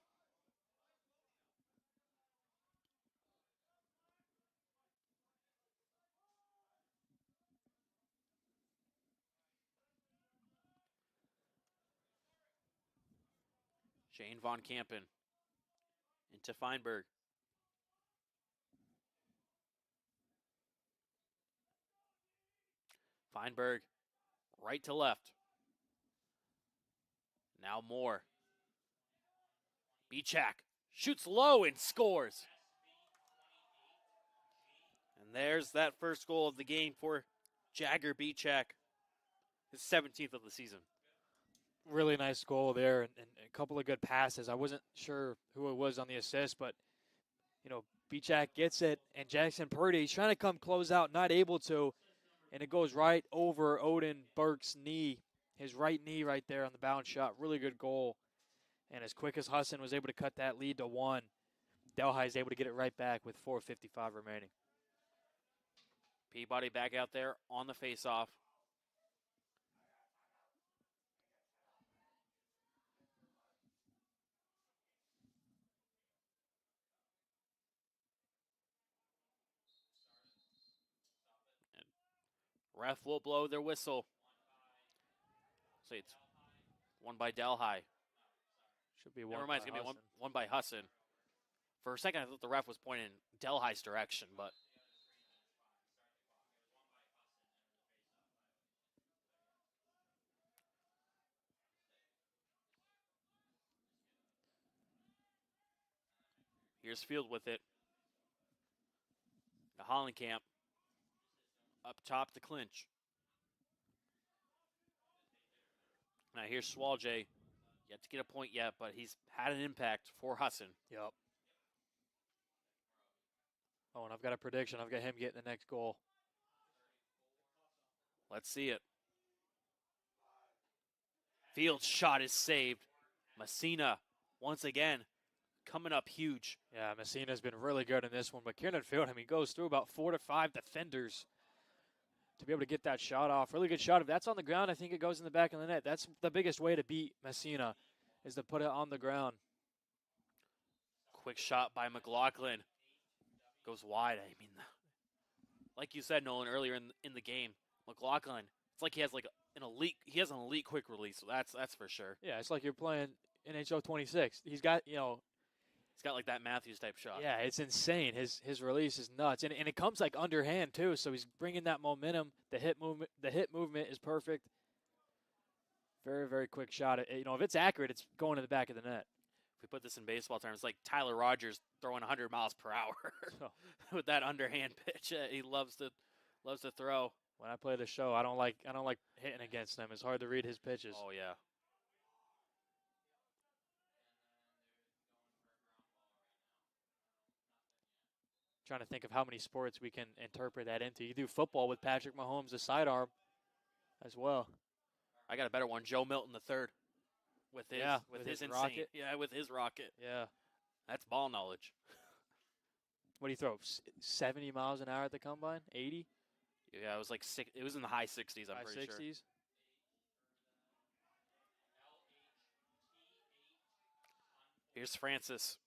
Shane Von Kampen into Feinberg. Feinberg, right to left. Now Moore. Bichak shoots low and scores. And there's that first goal of the game for Jagger Bichak, his 17th of the season. Really nice goal there and a couple of good passes. I wasn't sure who it was on the assist, but, Bichak gets it, and Jackson Purdy, he's trying to come close out, not able to, and it goes right over Odin Burke's knee, his right knee right there on the bounce shot. Really good goal. And as quick as Husson was able to cut that lead to 1, Delhi is able to get it right back with 4:55 remaining. Peabody back out there on the faceoff. And ref will blow their whistle. So it's one by Delhi. Should be one. Never mind, it's going to be one by Husson. For a second, I thought the ref was pointing in Delhi's direction, but here's Field with it. The Hollenkamp up top to clinch. Now here's Swalje. Yet to get a point yet, but he's had an impact for Husson. Yep. Oh, and I've got a prediction. I've got him getting the next goal. Let's see it. Field's shot is saved. Messina, once again, coming up huge. Yeah, Messina's been really good in this one, but Kieran Field, I mean, goes through about 4 to 5 defenders to be able to get that shot off. Really good shot. If that's on the ground, I think it goes in the back of the net. That's the biggest way to beat Messina, is to put it on the ground. Quick shot by McLaughlin. Goes wide. I mean, like you said, Nolan, earlier in the game, McLaughlin, it's like he has like an elite quick release. So that's for sure. Yeah, it's like you're playing NHL 26. He's got, he's got like that Matthews type shot. Yeah, it's insane. His release is nuts, and it comes like underhand too. So he's bringing that momentum. The hit movement is perfect. Very, very quick shot. If it's accurate, it's going to the back of the net. If we put this in baseball terms, it's like Tyler Rogers throwing 100 miles per hour with that underhand pitch. He loves to throw. When I play the show, I don't like hitting against him. It's hard to read his pitches. Oh yeah. Trying to think of how many sports we can interpret that into. You do football with Patrick Mahomes, a sidearm, as well. I got a better one. Joe Milton III, with his insane rocket. Yeah, with his rocket. Yeah, that's ball knowledge. What do you throw? 70 miles an hour at the combine? 80? Yeah, it was like it was in the high 60s. I'm pretty sure. 60s. Here's Francis.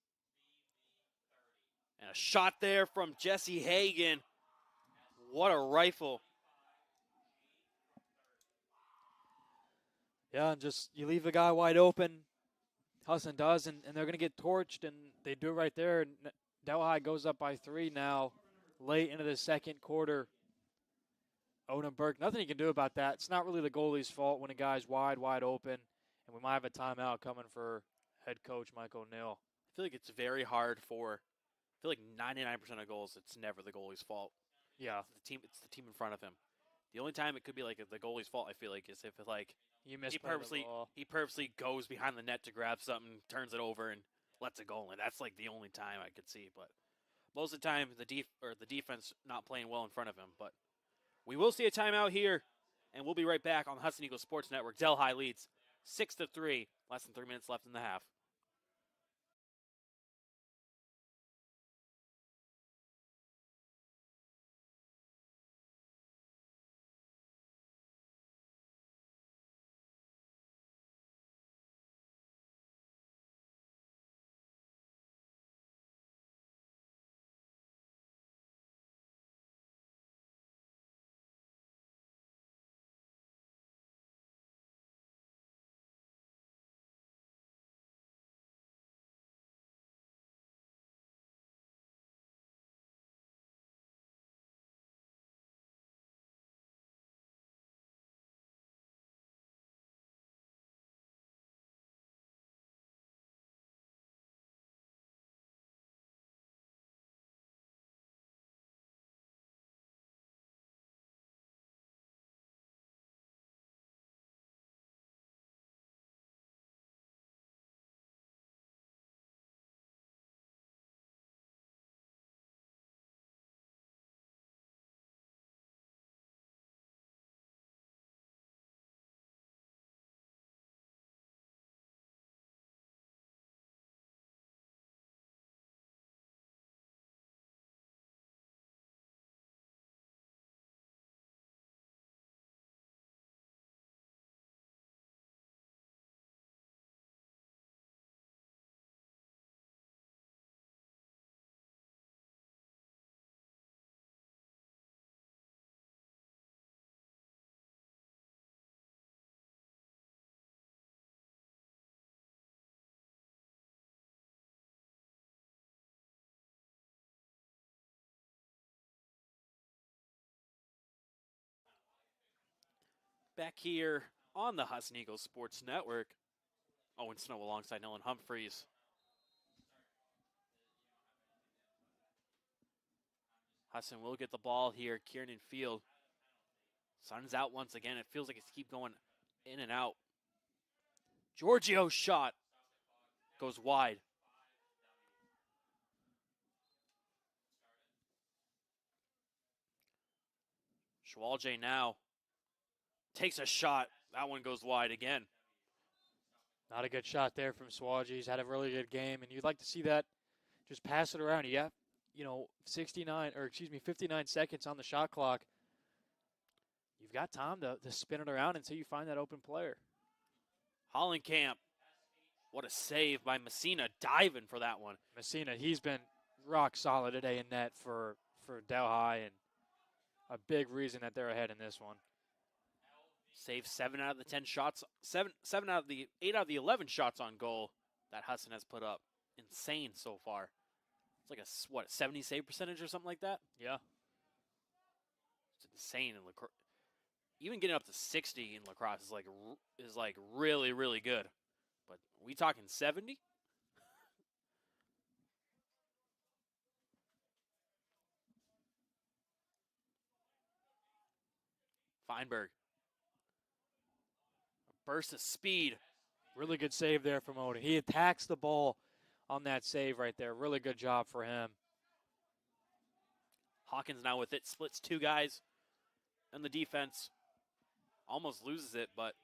And a shot there from Jesse Hagan. What a rifle. Yeah, and just you leave the guy wide open. Husson does, and they're going to get torched, and they do right there. And Delhi goes up by 3 now, late into the second quarter. Odin Burke, nothing he can do about that. It's not really the goalie's fault when a guy's wide open, and we might have a timeout coming for head coach Mike O'Neill. I feel like it's very hard I feel like 99% of goals, it's never the goalie's fault. Yeah. It's the team in front of him. The only time it could be like the goalie's fault, I feel like, is if he purposely goes behind the net to grab something, turns it over, and lets it go in. That's like the only time I could see. But most of the time, the defense not playing well in front of him. But we will see a timeout here, and we'll be right back on the Husson Eagles Sports Network. Delhi leads 6-3. Less than 3 minutes left in the half. Back here on the Husson Eagles Sports Network. Owen Snow alongside Nolan Humphreys. Husson will get the ball here. Kieran Field. Sun's out once again. It feels like it's keep going in and out. Giorgio's shot goes wide. Schwalje now takes a shot. That one goes wide again. Not a good shot there from Schwalje. He's had a really good game, and you'd like to see that. Just pass it around. You got, 59 seconds on the shot clock. You've got time to spin it around until you find that open player. Hollenkamp, what a save by Messina, diving for that one. Messina, he's been rock solid today in net for Delhi, and a big reason that they're ahead in this one. Save 7 out of the 10 shots, 7 out of the 8 out of the 11 shots on goal that Husson has put up. Insane so far. It's like a 70 save percentage or something like that? Yeah. It's insane in Lacrosse. Even getting up to 60 in Lacrosse is like really, really good. But we talking 70? Feinberg. A burst of speed. Really good save there from Odin. He attacks the ball on that save right there. Really good job for him. Hawkins now with it. Splits 2 guys in the defense. Almost loses it, but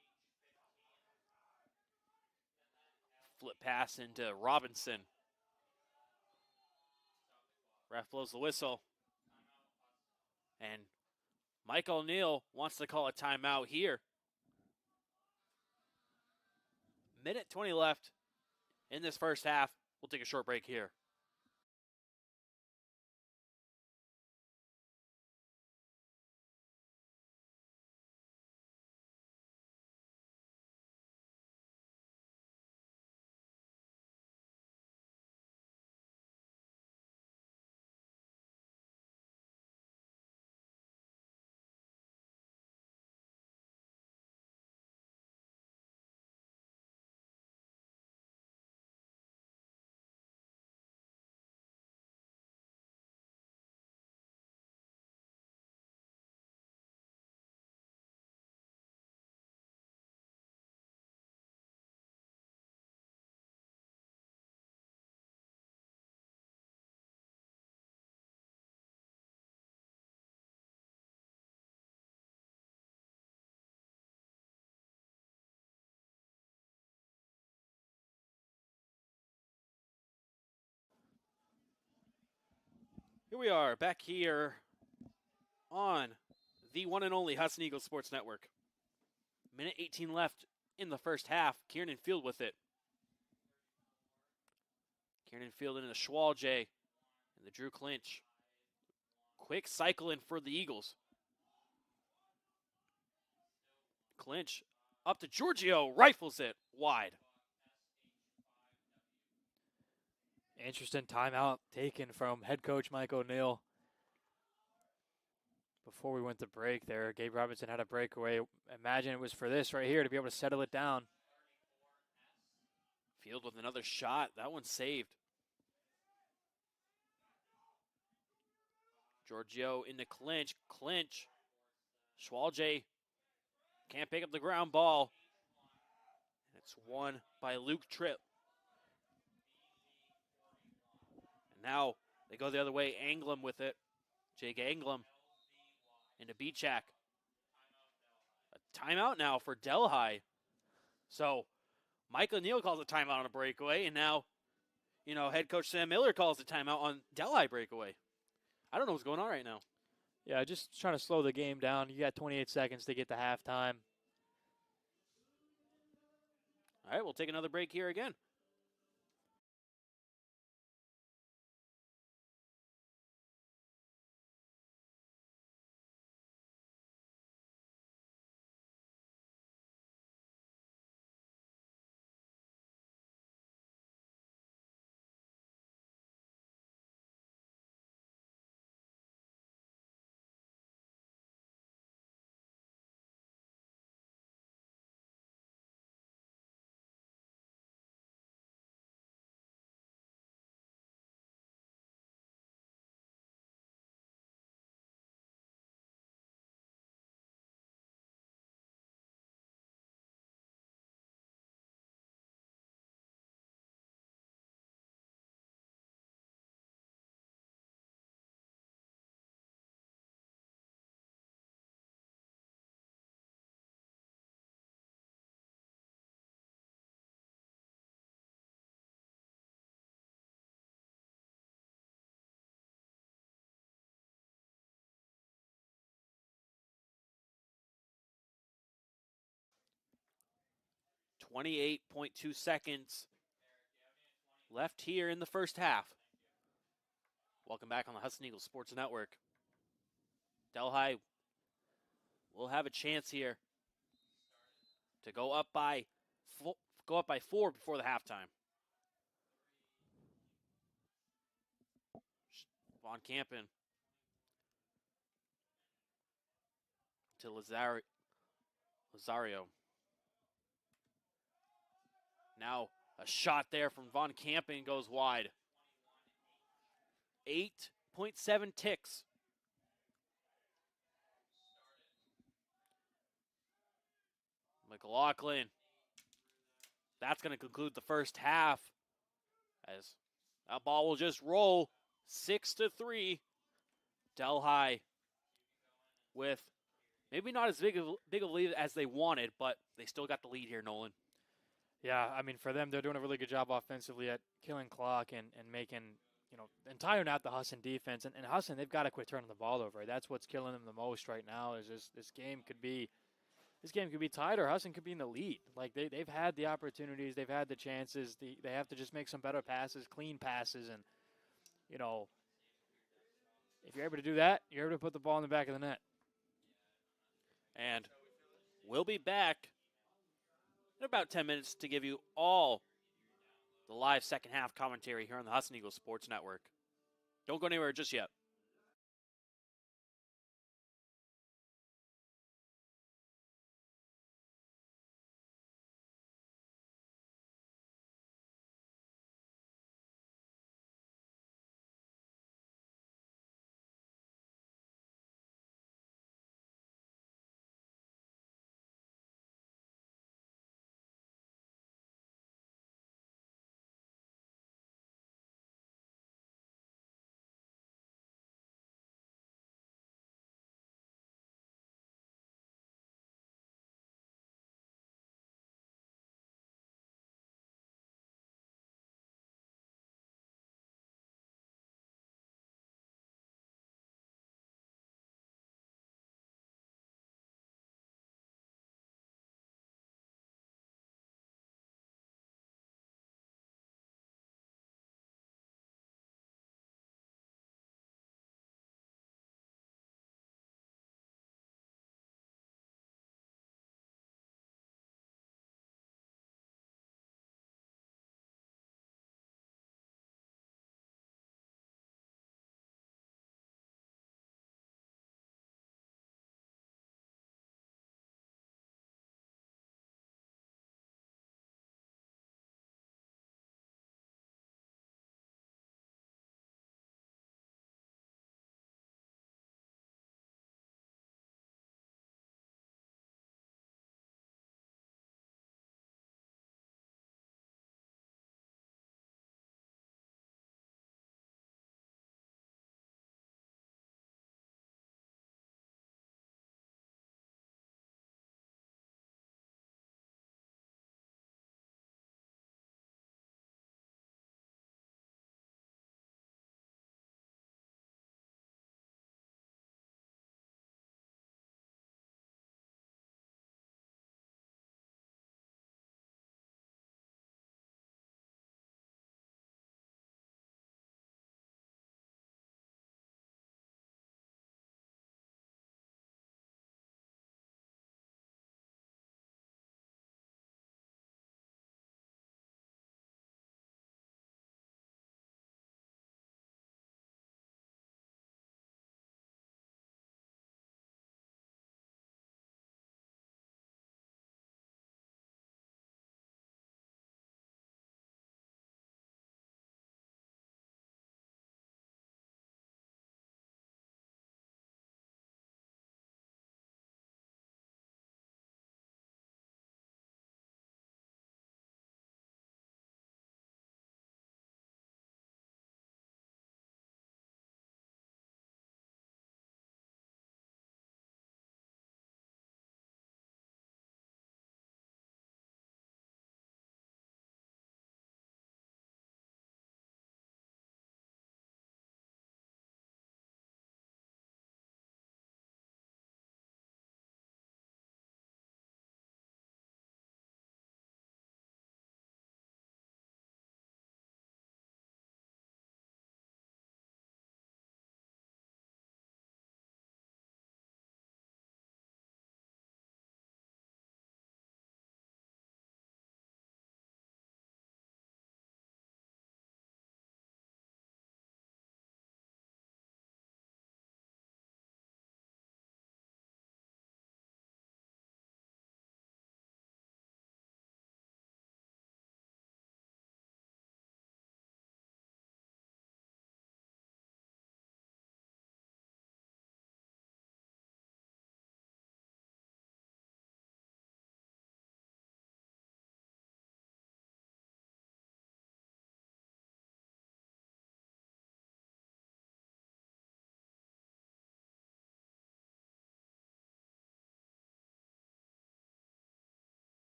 flip pass into Robinson. Ref blows the whistle. And Michael Neal wants to call a timeout here. Minute 20 left in this first half. We'll take a short break here. Here we are back here on the one and only Husson Eagles Sports Network. Minute 18 left in the first half. Kiernan Field with it. Kiernan Field into Schwalje and the Drew Clinch. Quick cycle in for the Eagles. Clinch up to Giorgio, rifles it wide. Interesting timeout taken from head coach Mike O'Neill. Before we went to break there, Gabe Robinson had a breakaway. Imagine it was for this right here to be able to settle it down. Field with another shot. That one's saved. Giorgio into Clinch. Clinch. Schwalje can't pick up the ground ball. And it's won by Luke Tripp. And now they go the other way. Anglem with it. Jake Anglem into Beachak. A timeout now for Delhi. So Michael Neal calls a timeout on a breakaway, and now, head coach Sam Miller calls a timeout on Delhi breakaway. I don't know what's going on right now. Yeah, just trying to slow the game down. You got 28 seconds to get to halftime. All right, we'll take another break here again. 28.2 seconds left here in the first half. Welcome back on the Husson Eagles Sports Network. Delhi will have a chance here to go up by 4 before the halftime. Von Campen to Lazario. Now a shot there from Von Campen goes wide. 8.7 ticks. McLaughlin. That's going to conclude the first half as that ball will just roll 6-3. Delhi with maybe not as big of a lead as they wanted, but they still got the lead here, Nolan. Yeah, I mean, for them, they're doing a really good job offensively at killing clock and making, and tiring out the Husson defense. And Husson, they've got to quit turning the ball over. That's what's killing them the most right now is this game could be tied or Husson could be in the lead. Like, they've had the opportunities. They've had the chances. They have to just make some better passes, clean passes. And, if you're able to do that, you're able to put the ball in the back of the net. And we'll be back in about 10 minutes to give you all the live second half commentary here on the Husson Eagles Sports Network. Don't go anywhere just yet.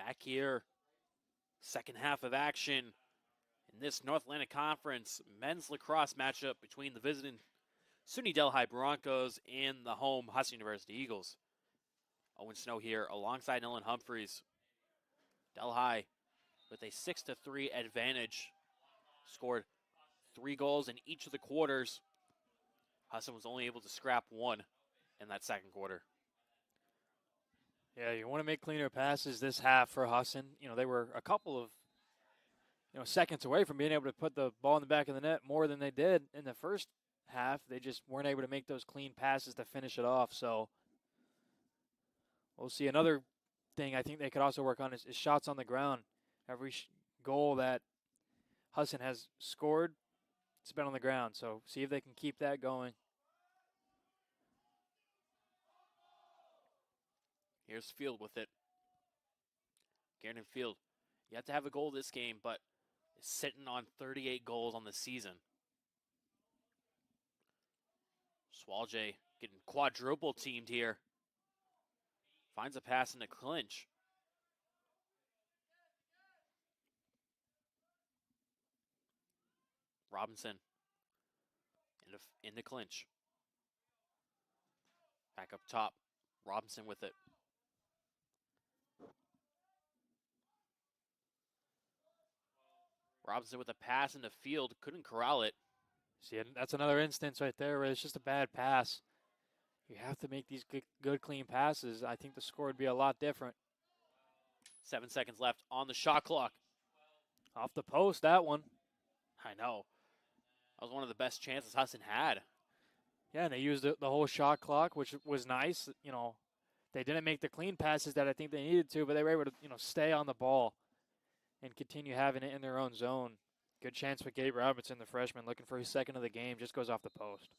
Back here, second half of action in this North Atlantic Conference men's lacrosse matchup between the visiting SUNY Delhi Broncos and the home Husson University Eagles. Owen Snow here alongside Ellen Humphreys. Delhi with a 6-3 advantage. Scored 3 goals in each of the quarters. Husson was only able to scrap 1 in that second quarter. Yeah, you want to make cleaner passes this half for Husson. They were a couple of seconds away from being able to put the ball in the back of the net more than they did in the first half. They just weren't able to make those clean passes to finish it off. So we'll see. Another thing I think they could also work on is shots on the ground. Every goal that Husson has scored, it's been on the ground. So see if they can keep that going. Here's Field with it. Garrett Field, you have to have a goal this game, but is sitting on 38 goals on the season. Swalje getting quadruple teamed here. Finds a pass in the clinch. Robinson in the clinch. Back up top. Robinson with it. Robinson with a pass in the field. Couldn't corral it. See, that's another instance right there where it's just a bad pass. You have to make these good clean passes. I think the score would be a lot different. 7 seconds left on the shot clock. Off the post, that one. I know. That was one of the best chances Husson had. Yeah, and they used the whole shot clock, which was nice. They didn't make the clean passes that I think they needed to, but they were able to, stay on the ball and continue having it in their own zone. Good chance for Gabe Robinson, the freshman, looking for his second of the game, just goes off the post.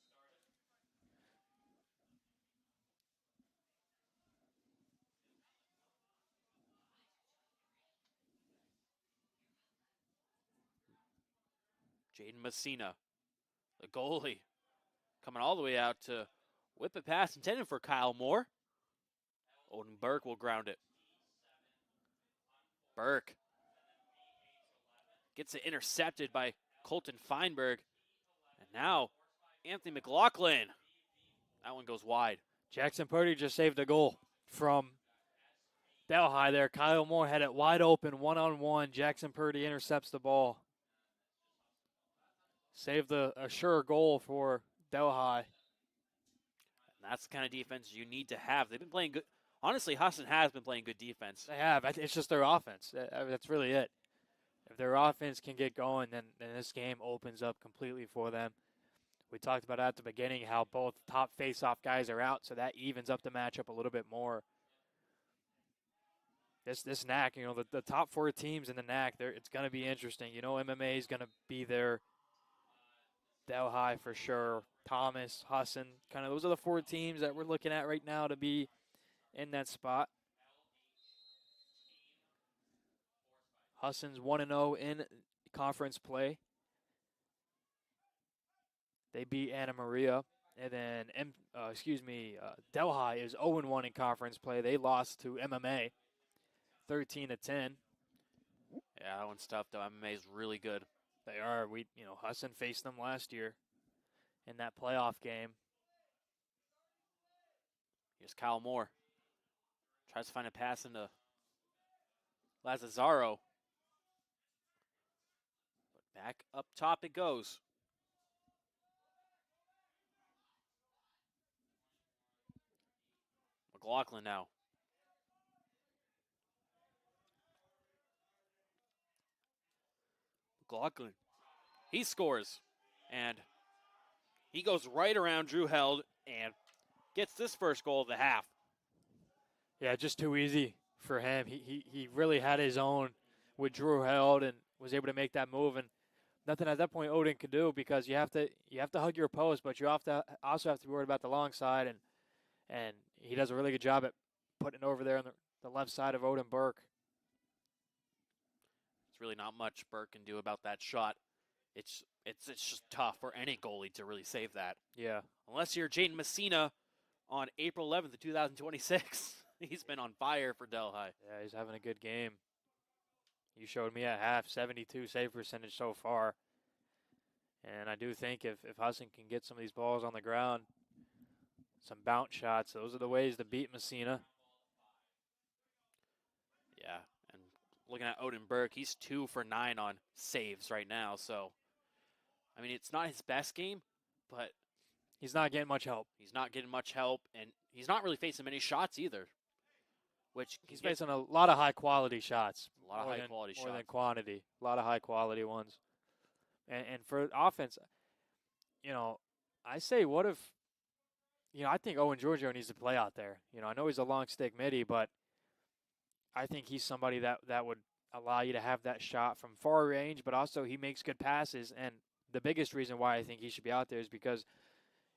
Jaden Messina, the goalie, coming all the way out to whip a pass intended for Kyle Moore. Odin Burke will ground it. Burke gets it intercepted by Colton Feinberg. And now, Anthony McLaughlin. That one goes wide. Jackson Purdy just saved a goal from Delhi there. Kyle Moore had it wide open, one-on-one. Jackson Purdy intercepts the ball. Saved a sure goal for Delhi. And that's the kind of defense you need to have. They've been playing good. Honestly, Husson has been playing good defense. They have. It's just their offense. That's really it. If their offense can get going, then this game opens up completely for them. We talked about at the beginning how both top face-off guys are out, so that evens up the matchup a little bit more. This NAC, the top 4 teams in the NAC, it's going to be interesting. MMA is going to be there. Delhi for sure. Thomas, Husson, kind of those are the 4 teams that we're looking at right now to be in that spot. Husson's 1-0 in conference play. They beat Anna Maria. And then, Delhi is 0-1 in conference play. They lost to MMA 13-10. Yeah, that one's tough, though. MMA is really good. They are. Husson faced them last year in that playoff game. Here's Kyle Moore. Tries to find a pass into Lazaro. But back up top it goes. McLaughlin now. McLaughlin. He scores. And he goes right around Drew Held and gets this first goal of the half. Yeah, just too easy for him. He really had his own with Drew Held and was able to make that move. And nothing at that point Odin could do because you have to hug your post, but you also have to be worried about the long side. And he does a really good job at putting it over there on the left side of Odin Burke. It's really not much Burke can do about that shot. It's just tough for any goalie to really save that. Yeah. Unless you're Jaden Messina on April 11th of 2026. He's been on fire for Delhi. Yeah, he's having a good game. You showed me at half, 72 save percentage so far. And I do think if Husson can get some of these balls on the ground, some bounce shots, those are the ways to beat Messina. Yeah, and looking at Odin Burke, he's 2 for 9 on saves right now. So, I mean, it's not his best game, but he's not getting much help. He's not getting much help, and he's not really facing many shots either. Which he's facing a lot of high-quality shots. A lot of high-quality shots. More than quantity. A lot of high-quality ones. And for offense, I say what if, I think Owen Giorgio needs to play out there. I know he's a long stick midi, but I think he's somebody that would allow you to have that shot from far range, but also he makes good passes. And the biggest reason why I think he should be out there is because,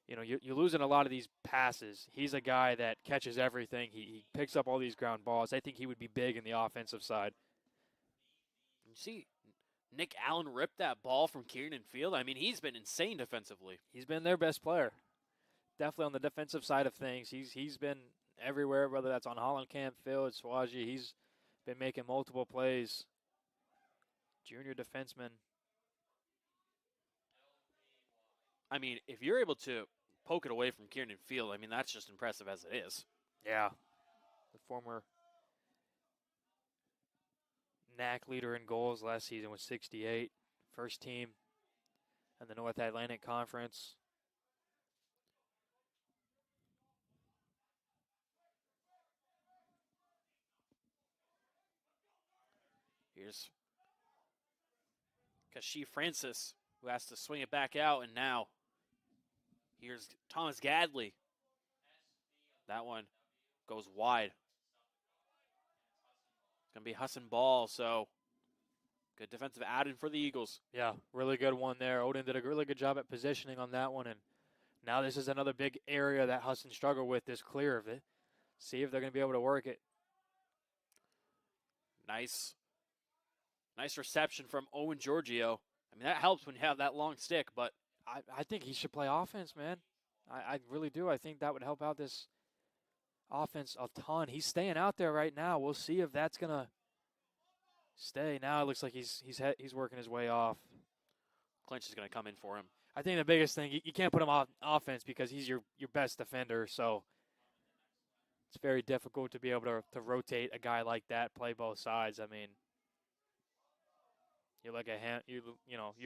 you're losing a lot of these passes. He's a guy that catches everything. He picks up all these ground balls. I think he would be big in the offensive side. You see Nick Allen ripped that ball from Kieran Field. I mean, he's been insane defensively. He's been their best player. Definitely on the defensive side of things. He's been everywhere, whether that's on Hollenkamp Field, Swaji. He's been making multiple plays. Junior defenseman. I mean, if you're able to poke it away from Kieran Field, I mean, that's just impressive as it is. Yeah. The former NAC leader in goals last season was 68. First team in the North Atlantic Conference. Here's Kashi Francis, who has to swing it back out, and now here's Thomas Gadley. That one goes wide. It's going to be Husson ball, so good defensive add-in for the Eagles. Yeah, really good one there. Odin did a really good job at positioning on that one, and now this is another big area that Husson struggled with, this clear of it. See if they're going to be able to work it. Nice reception from Owen Giorgio. I mean, that helps when you have that long stick, but I think he should play offense, man. I really do. I think that would help out this offense a ton. He's staying out there right now. We'll see if that's going to stay. Now it looks like he's working his way off. Clinch is going to come in for him. I think the biggest thing, you can't put him on offense because he's your best defender, so it's very difficult to be able to rotate a guy like that, play both sides. I mean, you look at him, you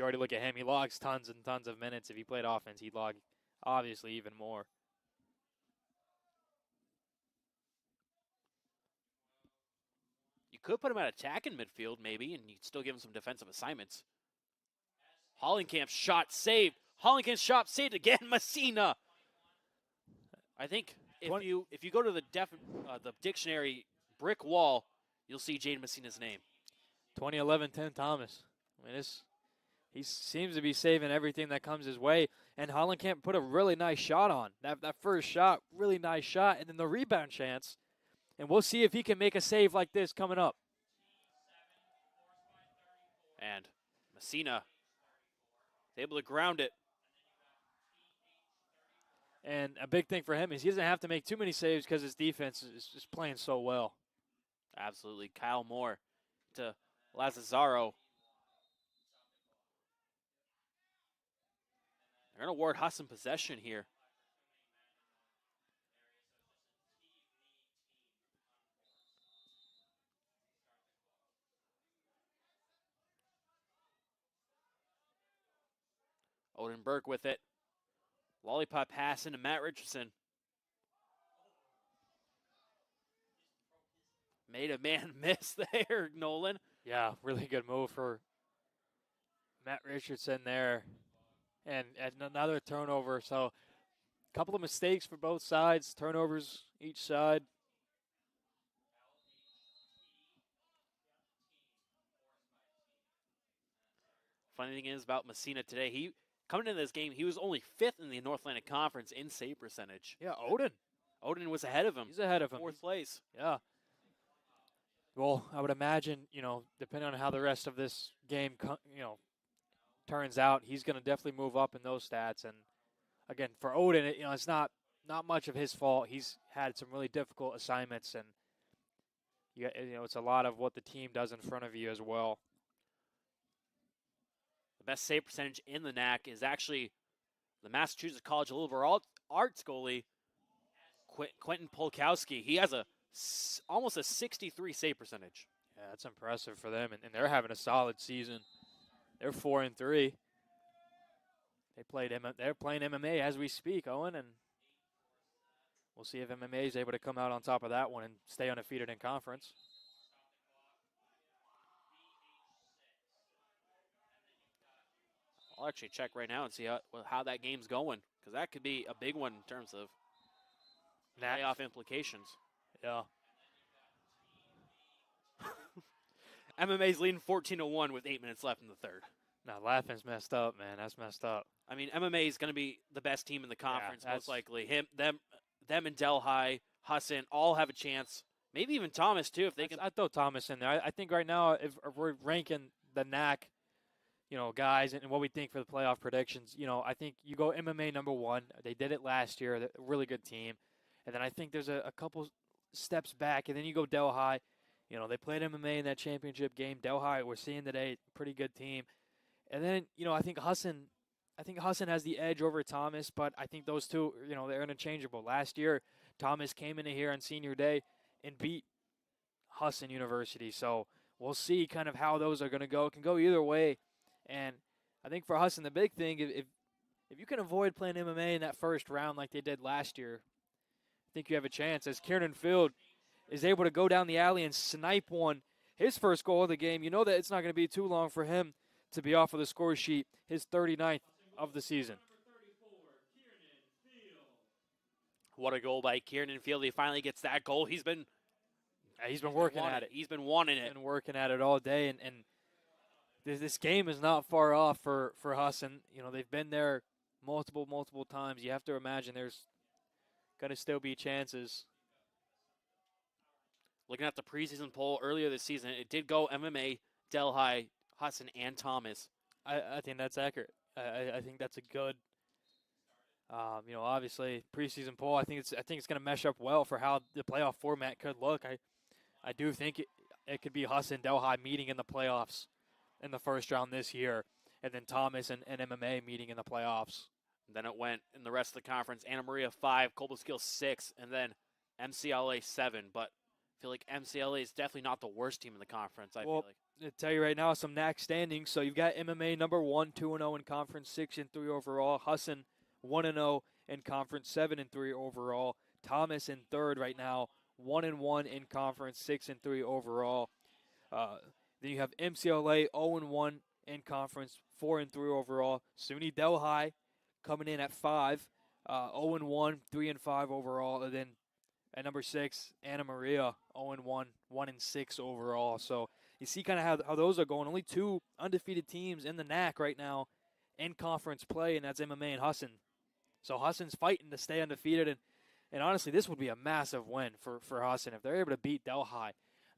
already look at him. He logs tons and tons of minutes. If he played offense, he'd log obviously even more. You could put him at attack in midfield maybe, and you'd still give him some defensive assignments. Hollenkamp's shot saved. Hollenkamp's shot saved again. Messina. I think if you go to the dictionary brick wall, you'll see Jade Messina's name. 2011 10 Thomas. I mean, he seems to be saving everything that comes his way. And Hollenkamp put a really nice shot on. That first shot, really nice shot. And then the rebound chance. And we'll see if he can make a save like this coming up. And Messina is able to ground it. And a big thing for him is he doesn't have to make too many saves because his defense is playing so well. Absolutely. Kyle Moore to Lazaro. They're going to award Husson possession here. Odin Burke with it. Lollipop pass into Matt Richardson. Made a man miss there, Nolan. Yeah, really good move for Matt Richardson there. And another turnover. So a couple of mistakes for both sides. Turnovers each side. Funny thing is about Messina today, coming into this game, he was only 5th in the North Atlantic Conference in save percentage. Yeah, Odin. Odin was ahead of him. He's ahead of him. 4th place. Yeah. Well, I would imagine, depending on how the rest of this game, turns out, he's going to definitely move up in those stats. And again, for Odin, it's not not much of his fault. He's had some really difficult assignments, and it's a lot of what the team does in front of you as well. The best save percentage in the NAC is actually the Massachusetts College of Liberal Arts goalie, Quentin Polkowski. He has almost a 63 save percentage. Yeah, that's impressive for them, and they're having a solid season. They're 4-3. They're playing MMA as we speak, Owen, and we'll see if MMA is able to come out on top of that one and stay undefeated in conference. I'll actually check right now and see how that game's going, because that could be a big one in terms of playoff implications. Yeah. MMA's leading 14-1 with 8 minutes left in the third. Now, laughing's messed up, man. That's messed up. I mean, MMA is going to be the best team in the conference, most likely. Them and Delhi, Husson, all have a chance. Maybe even Thomas, too, if they can. I'd throw Thomas in there. I think right now, if we're ranking the NAC, guys, and what we think for the playoff predictions, I think you go MMA number 1. They did it last year. They're a really good team. And then I think there's a couple steps back, and then you go Delhi. They played MMA in that championship game. Delhi, we're seeing today, pretty good team. And then, I think Husson has the edge over Thomas, but I think those two, they're interchangeable. Last year, Thomas came into here on senior day and beat Husson University. So we'll see kind of how those are going to go. It can go either way. And I think for Husson, the big thing, if you can avoid playing MMA in that first round like they did last year, I think you have a chance. As Kieran Field is able to go down the alley and snipe his first goal of the game, you know that it's not going to be too long for him to be off of the score sheet, his 39th of the season. What a goal by Kieran Field. He finally gets that goal. He's been working at it. He's been wanting it. Been working at it all day, and this game is not far off for Husson. They've been there multiple times. You have to imagine there's going to still be chances. Looking at the preseason poll earlier this season, it did go MMA, Delhi, Husson, and Thomas. I think that's accurate. I think that's a good, obviously preseason poll. I think it's going to mesh up well for how the playoff format could look. I do think it could be Husson, Delhi meeting in the playoffs in the first round this year, and then Thomas and MMA meeting in the playoffs. And then it went in the rest of the conference: Anna Maria 5, Cobleskill 6, and then MCLA 7. But I feel like MCLA is definitely not the worst team in the conference. I feel like. I'll tell you right now, some NAC standings. So you've got MMA number 1, 2-0 in conference, 6-3 overall. Husson 1-0 in conference, 7-3 overall. Thomas in third right now, 1-1 in conference, 6-3 overall. Then you have MCLA 0-1 in conference, 4-3 overall. SUNY Delhi coming in at 5, 0-1, 3-5 overall. And then at number 6, Anna Maria 0-1, 1-6 overall. So you see kind of how those are going. Only 2 undefeated teams in the NAC right now in conference play, and that's MMA and Husson. So Husson's fighting to stay undefeated, and honestly, this would be a massive win for Husson. If they're able to beat Delhi,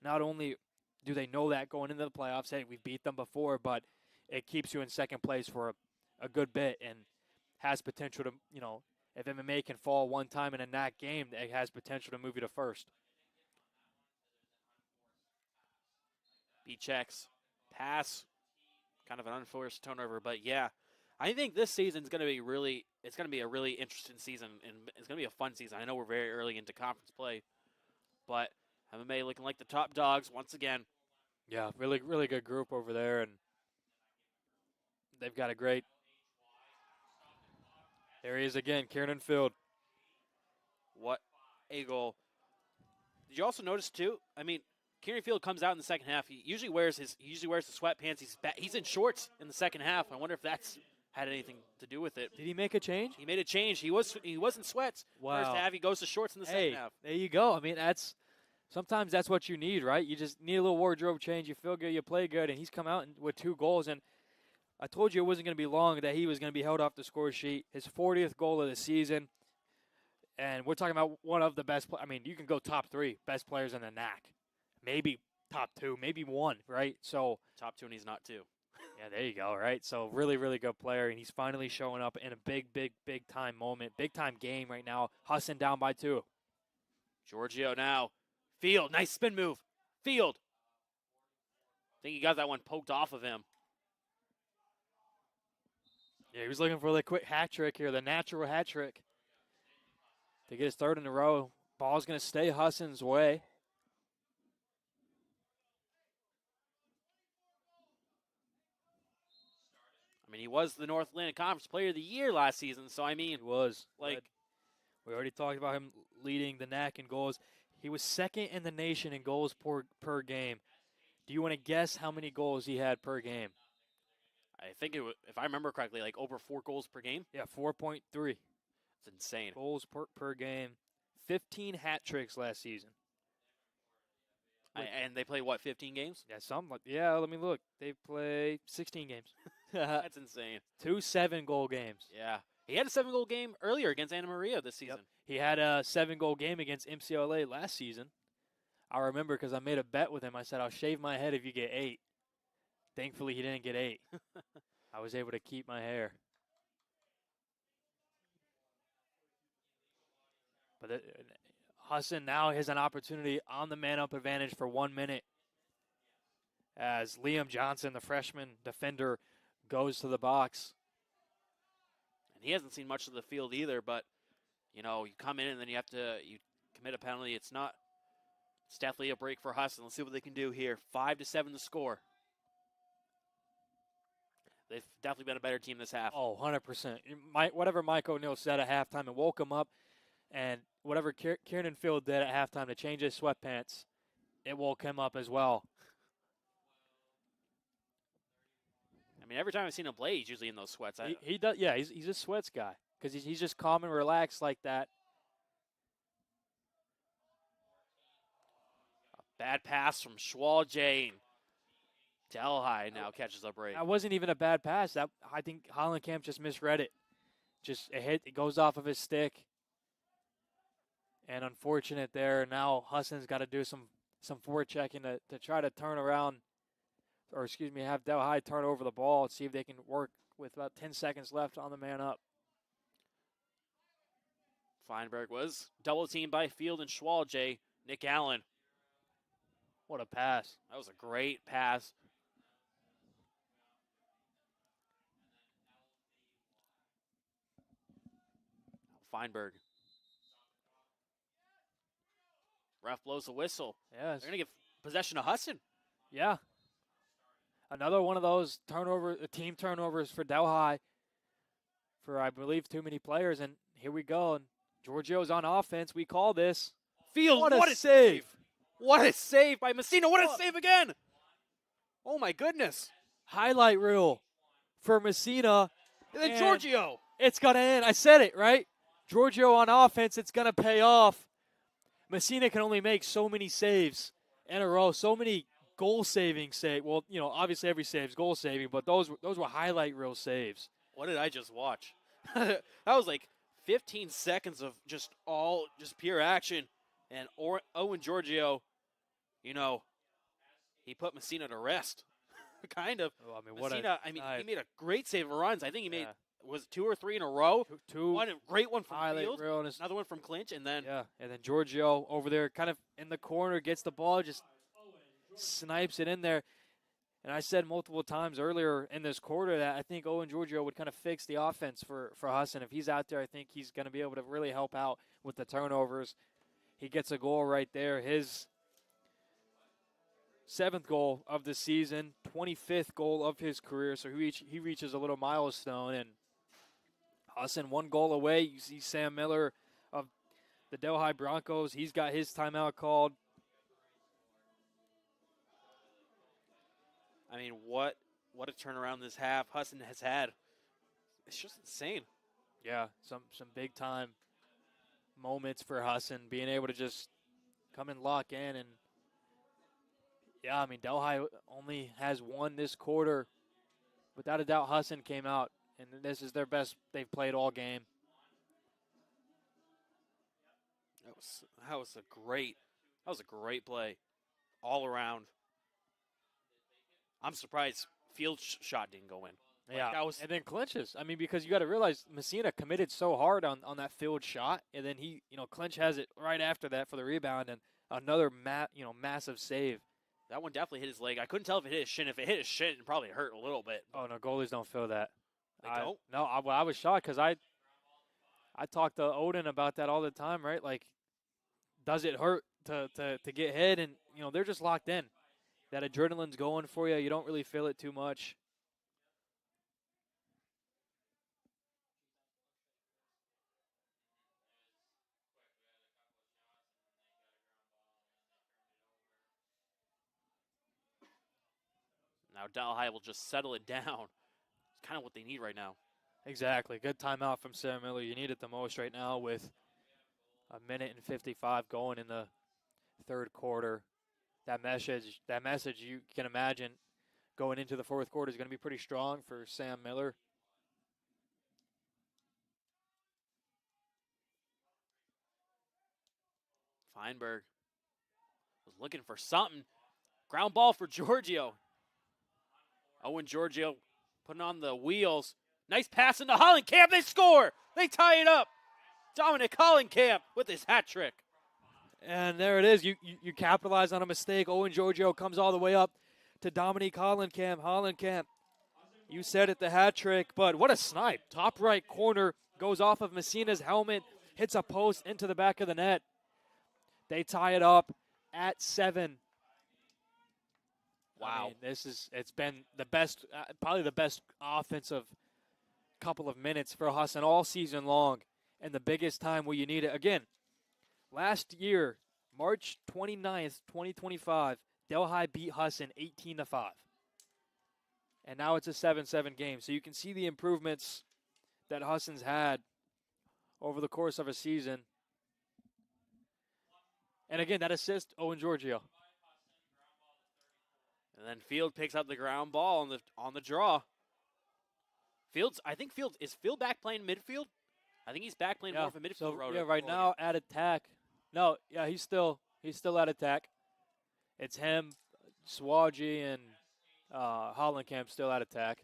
not only do they know that going into the playoffs, hey, we beat them before, but it keeps you in second place for a good bit and has potential to, if MMA can fall one time in a NAC game, it has potential to move you to first. B checks, pass, kind of an unforced turnover, but yeah, I think this season is going to be a really interesting season, and it's going to be a fun season. I know we're very early into conference play, but MMA looking like the top dogs once again. Yeah, really, really good group over there, and they've got a great. There he is again, Kieran Field. What a goal! Did you also notice too? I mean, Kieran Field comes out in the second half. He usually wears the sweatpants. He's in shorts in the second half. I wonder if that's had anything to do with it. Did he make a change? He made a change. He was in sweats. Wow. First half, he goes to shorts in the second half. There you go. I mean, sometimes that's what you need, right? You just need a little wardrobe change. You feel good, you play good, and he's come out with 2 goals. And I told you it wasn't going to be long that he was going to be held off the score sheet. His 40th goal of the season. And we're talking about one of the best. I mean, you can go top 3 best players in the NAC. Maybe top 2, maybe 1, right? So top 2, and he's not 2. Yeah, there you go, right? So really, really good player, and he's finally showing up in a big, big, big time moment, big time game right now. Husson down by 2. Giorgio now. Field, nice spin move. Field. I think he got that one poked off of him. Yeah, he was looking for the quick hat trick here, the natural hat trick to get his 3rd in a row. Ball's going to stay Husson's way. I mean, he was the North Atlantic Conference Player of the Year last season, so I mean, He was. like, we already talked about him leading the NAC in goals. He was 2nd in the nation in goals per game. Do you want to guess how many goals he had per game? I think it was, if I remember correctly, like over 4 goals per game. Yeah, 4.3. It's insane. Goals per game. 15 hat tricks last season. And they play, what, 15 games? Yeah, something like, yeah, let me look. They play 16 games. That's insane. 2 7-goal games. Yeah. He had a 7-goal game earlier against Anna Maria this season. Yep. He had a 7-goal game against MCLA last season. I remember because I made a bet with him. I said, I'll shave my head if you get 8. Thankfully, he didn't get 8. I was able to keep my hair. But Husson now has an opportunity on the man-up advantage for 1 minute as Liam Johnson, the freshman defender, goes to the box. And he hasn't seen much of the field either, but, you know, you come in and then you commit a penalty. It's definitely a break for Husson. Let's see what they can do here. 5-7 to score. They've definitely been a better team this half. Oh, 100%. Whatever Mike O'Neill said at halftime, it woke him up. And whatever Kieran Field did at halftime to change his sweatpants, it woke him up as well. I mean, every time I've seen him play, he's usually in those sweats. He does. Yeah, he's a sweats guy because he's just calm and relaxed like that. A bad pass from Schwalje. Delhi now catches a break. That wasn't even a bad pass. I think Hollenkamp just misread it. Just a hit. It goes off of his stick. And unfortunate there. Now Husson's got to do some forechecking to try to turn around, or excuse me, have Delhi turn over the ball and see if they can work with about 10 seconds left on the man up. Feinberg was double teamed by Field and Schwalje. Nick Allen. What a pass. That was a great pass. Feinberg. Ref blows the whistle. Yeah, they're going to give possession to Husson. Yeah. Another one of those team turnovers for Delhi for, I believe, too many players. And here we go. And Giorgio's on offense. We call this. Field, what a save. What a save by Messina. What a save again. Oh, my goodness. Highlight reel for Messina. And then Giorgio. It's going to end. I said it, right? Giorgio on offense. It's going to pay off. Messina can only make so many saves in a row, so many goal-saving saves. Well, you know, obviously every save is goal-saving, but those were highlight reel saves. What did I just watch? That was like 15 seconds of just pure action. And Owen Giorgio, you know, he put Messina to rest, kind of. Oh, I mean, Messina, he made a great save of runs. I think he made, was it 2 or 3 in a row? Two. One great one from Field, reel another one from Clinch, and then and then Giorgio over there, kind of in the corner, gets the ball, just snipes it in there. And I said multiple times earlier in this quarter that I think Owen Giorgio would kind of fix the offense for Husson. If he's out there, I think he's going to be able to really help out with the turnovers. He gets a goal right there. His 7th goal of the season, 25th goal of his career. So he reaches a little milestone. And Husson 1 goal away. You see Sam Miller of the Delhi Broncos. He's got his timeout called. I mean, what a turnaround this half Husson has had. It's just insane. Yeah, some big time moments for Husson, being able to just come and lock in. And yeah, I mean, Delhi only has 1 this quarter. Without a doubt, Husson came out, and this is their best they've played all game. That was a great play all around. I'm surprised Field shot didn't go in. Yeah, that was, and then clinches. I mean, because you got to realize Messina committed so hard on that field shot, and then he, Clinch has it right after that for the rebound, and another massive save. that one definitely hit his leg. I couldn't tell if it hit his shin. If it hit his shin, it probably hurt a little bit. Oh no, goalies don't feel that. They don't? No, I was shocked because I talk to Odin about that all the time, right? Like, does it hurt to get hit? And they're just locked in. That adrenaline's going for you. You don't really feel it too much. Now Delhi will just settle it down. It's kind of what they need right now. Exactly. Good timeout from Sam Miller. You need it the most right now with a minute and 55 going in the third quarter. That message you can imagine going into the fourth quarter is going to be pretty strong for Sam Miller. Feinberg was looking for something. Ground ball for Giorgio. Owen Giorgio putting on the wheels. Nice pass into Hollenkamp. They score. They tie it up. Dominic Hollenkamp with his hat trick. And there it is. You capitalize on a mistake. Owen Giorgio comes all the way up to Dominic Hollenkamp. Hollenkamp, you said it, the hat trick, but what a snipe. Top right corner goes off of Messina's helmet, hits a post into the back of the net. They tie it up at 7. Wow. I mean, it's been the best, probably the best offensive couple of minutes for Husson all season long, and the biggest time where you need it. Again, last year, March 29th, 2025, Delhi beat Husson 18-5. And now it's a 7-7 game. So you can see the improvements that Husson's had over the course of a season. And again, that assist, Owen Giorgio. And then Field picks up the ground ball on the draw. Is Field back playing midfield? I think he's back playing more of a midfield role. Yeah, right now at attack. No, yeah, he's still at attack. It's him, Swaji, and Hollenkamp still at attack.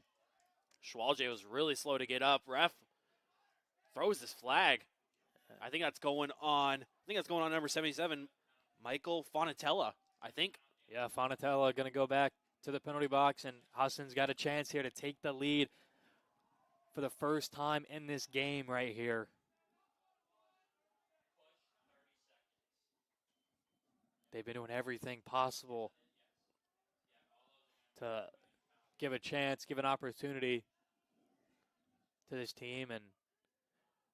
Schwalje was really slow to get up. Ref throws this flag. I think that's going on number 77, Michael Fonatella, I think. Yeah, Fonatella going to go back to the penalty box, and Husson's got a chance here to take the lead for the first time in this game right here. They've been doing everything possible to give a chance, give an opportunity to this team. And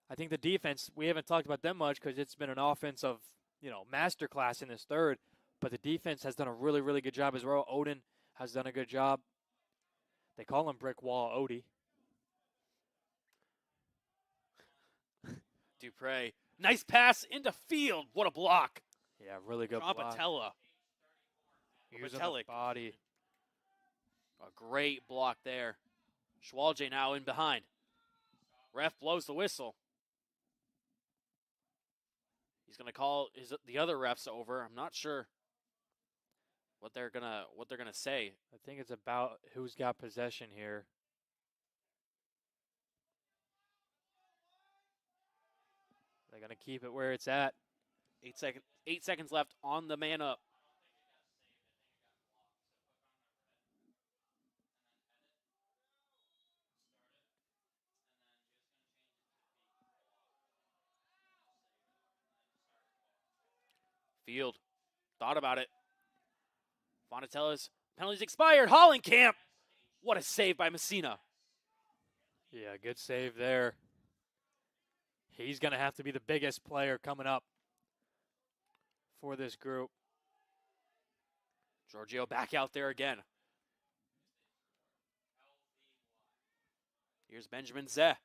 I think the defense, we haven't talked about them much because it's been an offensive, masterclass in this third. But the defense has done a really, really good job as well. Odin has done a good job. They call him Brick Wall Odie. Dupre. Nice pass into Field. What a block. Yeah, really good block. Patella. Using the body. A great block there. Schwalje now in behind. Ref blows the whistle. He's going to call the other refs over. I'm not sure what they're gonna say. I think it's about who's got possession here. They're going to keep it where it's at. 8 seconds left on the man up. Field thought about it. Fonatella's penalty's expired. Hollenkamp. What a save by Messina. Yeah, good save there. He's going to have to be the biggest player coming up for this group. Giorgio back out there again. Here's Benjamin Zeh.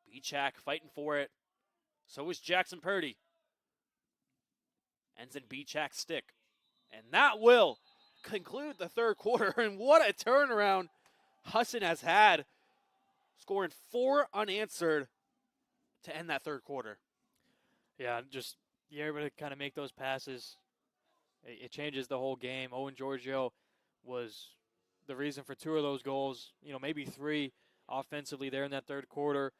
Beachak fighting for it. So is Jackson Purdy. Ends in Beachak's stick. And that will conclude the third quarter. And what a turnaround Husson has had. Scoring 4 unanswered to end that third quarter. Yeah, just you're able to kind of make those passes, it changes the whole game. Owen Giorgio was the reason for 2 of those goals, maybe 3 offensively there in that third quarter.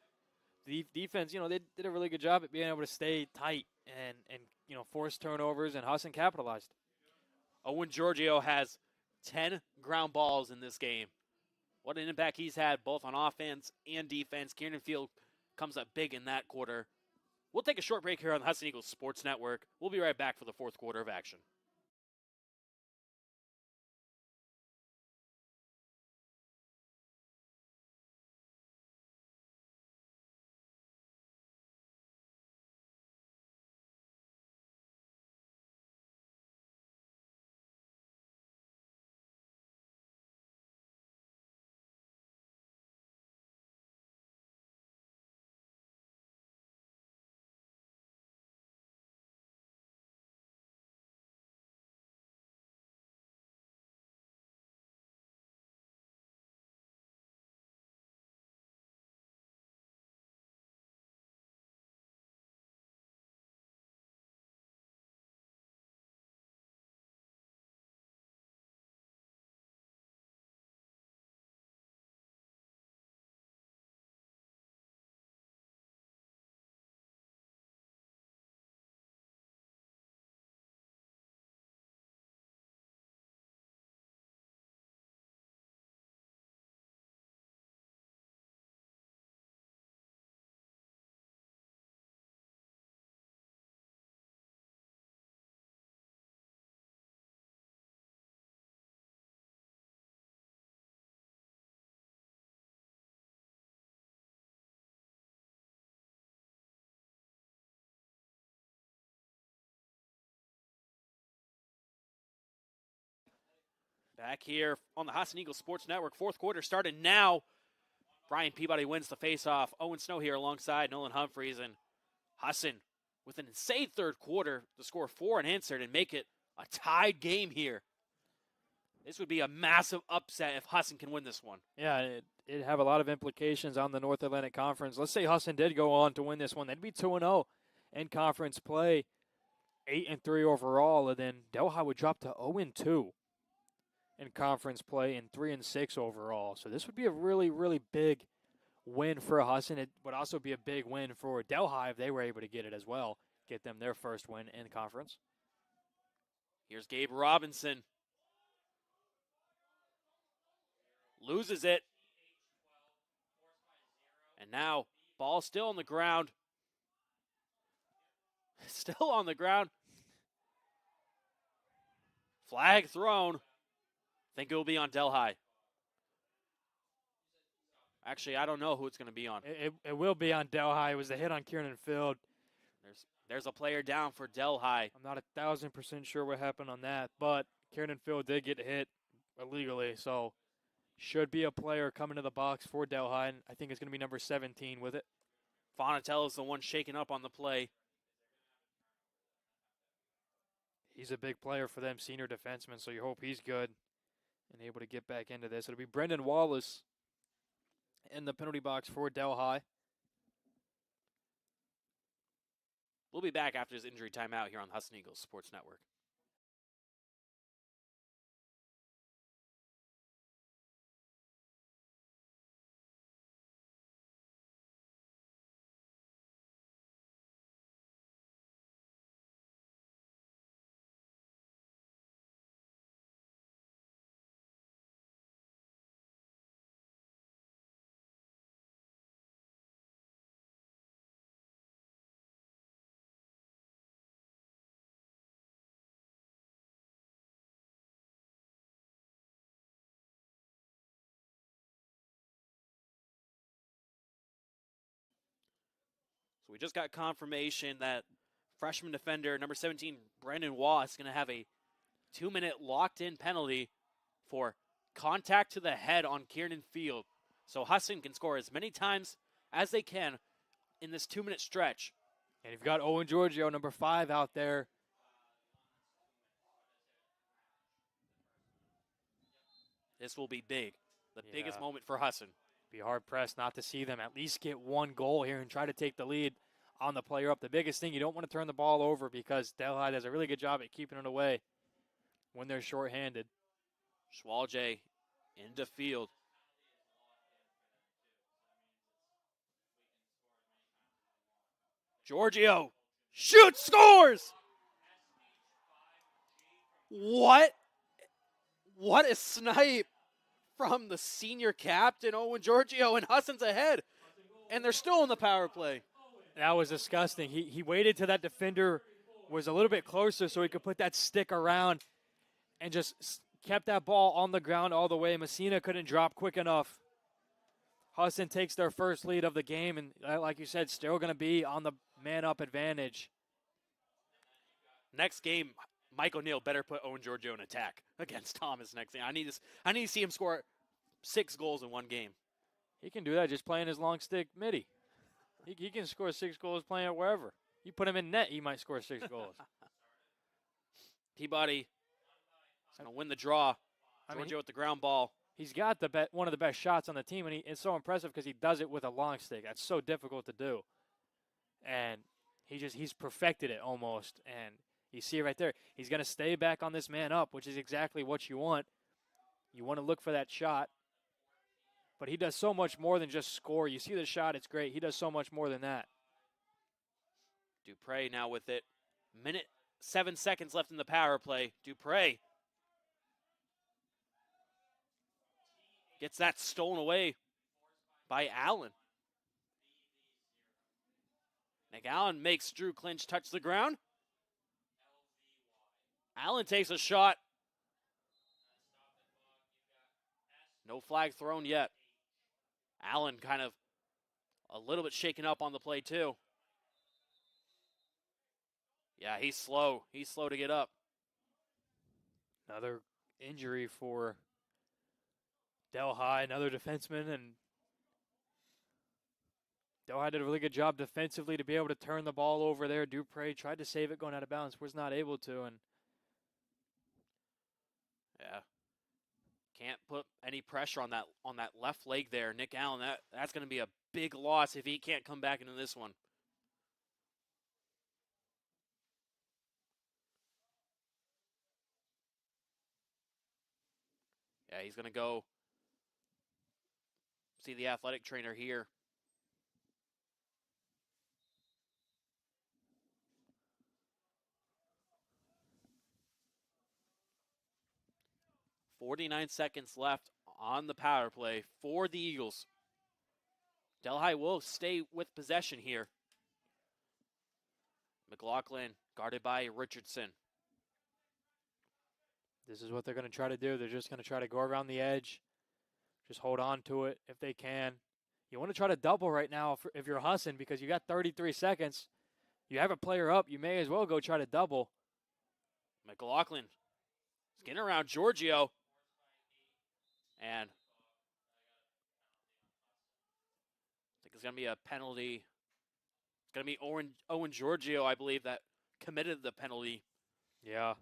The defense, they did a really good job at being able to stay tight and force turnovers, and Husson capitalized. Owen Giorgio has 10 ground balls in this game. What an impact he's had both on offense and defense. Kiernan Field comes up big in that quarter. We'll take a short break here on the Husson Eagles Sports Network. We'll be right back for the fourth quarter of action. Back here on the Husson Eagles Sports Network. Fourth quarter started now. Brian Peabody wins the faceoff. Owen Snow here alongside Nolan Humphreys, and Husson with an insane third quarter to score 4 unanswered and make it a tied game here. This would be a massive upset if Husson can win this one. Yeah, it'd have a lot of implications on the North Atlantic Conference. Let's say Husson did go on to win this one. They'd be 2-0 in conference play, 8-3 overall, and then Delhi would drop to 0-2 in conference play and 3-6 overall. So this would be a really, really big win for Husson. It would also be a big win for Delhi if they were able to get it as well, get them their first win in conference. Here's Gabe Robinson. Loses it. And now, ball still on the ground. Still on the ground. Flag thrown. Think it will be on Delhi. Actually, I don't know who it's going to be on. It will be on Delhi. It was a hit on Kiernan Field. There's a player down for Delhi. I'm not 1,000% sure what happened on that, but Kiernan Field did get hit illegally, so should be a player coming to the box for Delhi, and I think it's going to be number 17 with it. Fonatell is the one shaking up on the play. He's a big player for them, senior defenseman, so you hope he's good and able to get back into this. It'll be Brendan Wallace in the penalty box for Delhi. We'll be back after his injury timeout here on the Husson Eagles Sports Network. So we just got confirmation that freshman defender, number 17, Brandon Waugh, is going to have a 2-minute locked-in penalty for contact to the head on Kiernan Field. So Husson can score as many times as they can in this 2-minute stretch. And you've got Owen Giorgio, number 5, out there. This will be big. The biggest moment for Husson. Be hard-pressed not to see them at least get one goal here and try to take the lead on the player up. The biggest thing, you don't want to turn the ball over because Delhi does a really good job at keeping it away when they're shorthanded. Schwalje into field. Giorgio shoots, scores! What a snipe from the senior captain, Owen Giorgio, and Husson's ahead. And they're still in the power play. That was disgusting. He waited till that defender was a little bit closer so he could put that stick around and just kept that ball on the ground all the way. Messina couldn't drop quick enough. Husson takes their first lead of the game, and like you said, still going to be on the man-up advantage. Next game, Mike O'Neill better put Owen Giorgio in attack against Thomas next game. I need to see him score 6 goals in one game. He can do that just playing his long stick midi. He can score 6 goals playing it wherever. You put him in net, he might score 6 goals. Peabody is going to win the draw. Giorgio with the ground ball. He's got one of the best shots on the team, and it's so impressive because he does it with a long stick. That's so difficult to do. And he's perfected it almost. And you see it right there. He's going to stay back on this man up, which is exactly what you want. You want to look for that shot. But he does so much more than just score. You see the shot, it's great. He does so much more than that. Dupre now with it. 7 seconds left in the power play. Dupre gets that stolen away by Allen. Nick Allen makes Drew Clinch touch the ground. Allen takes a shot. No flag thrown yet. Allen kind of a little bit shaken up on the play too. Yeah, he's slow. He's slow to get up. Another injury for Delhi, another defenseman, and Delhi did a really good job defensively to be able to turn the ball over there. Dupre tried to save it going out of bounds, was not able to, and yeah, can't put any pressure on that left leg there. Nick Allen, that's going to be a big loss if he can't come back into this one. Yeah, he's going to go see the athletic trainer here. .49 seconds left on the power play for the Eagles. Delhi will stay with possession here. McLaughlin guarded by Richardson. This is what they're going to try to do. They're just going to try to go around the edge. Just hold on to it if they can. You want to try to double right now if you're Husson because you got 33 seconds. You have a player up. You may as well go try to double. McLaughlin is getting around Giorgio. And I think it's going to be a penalty. It's going to be Owen Giorgio, I believe, that committed the penalty. Yeah.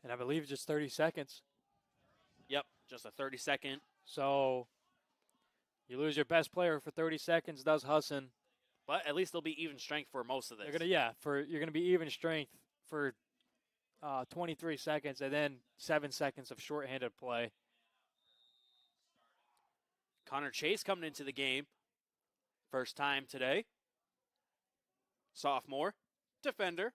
And I believe just 30 seconds. Yep, just a 30-second. So you lose your best player for 30 seconds, does Husson. But at least they'll be even strength for most of this. You're gonna be even strength for 23 seconds and then 7 seconds of shorthanded play. Connor Chase coming into the game. First time today. Sophomore. Defender.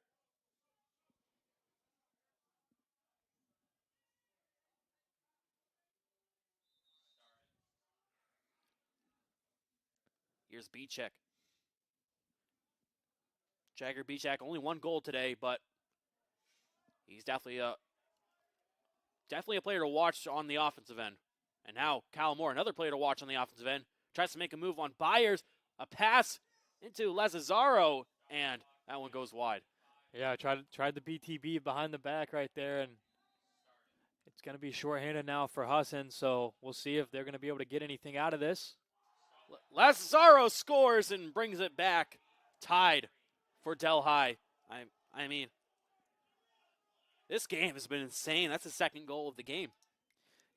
Here's Bichek. Jagger Bichek, only 1 goal today, but he's definitely a player to watch on the offensive end. And now Kyle Moore, another player to watch on the offensive end, tries to make a move on Byers. A pass into Lazaro, and that one goes wide. Yeah, tried the BTB behind the back right there, and it's going to be shorthanded now for Husson, so we'll see if they're going to be able to get anything out of this. Lazaro scores and brings it back, tied for Delhi. I mean, this game has been insane. That's the second goal of the game.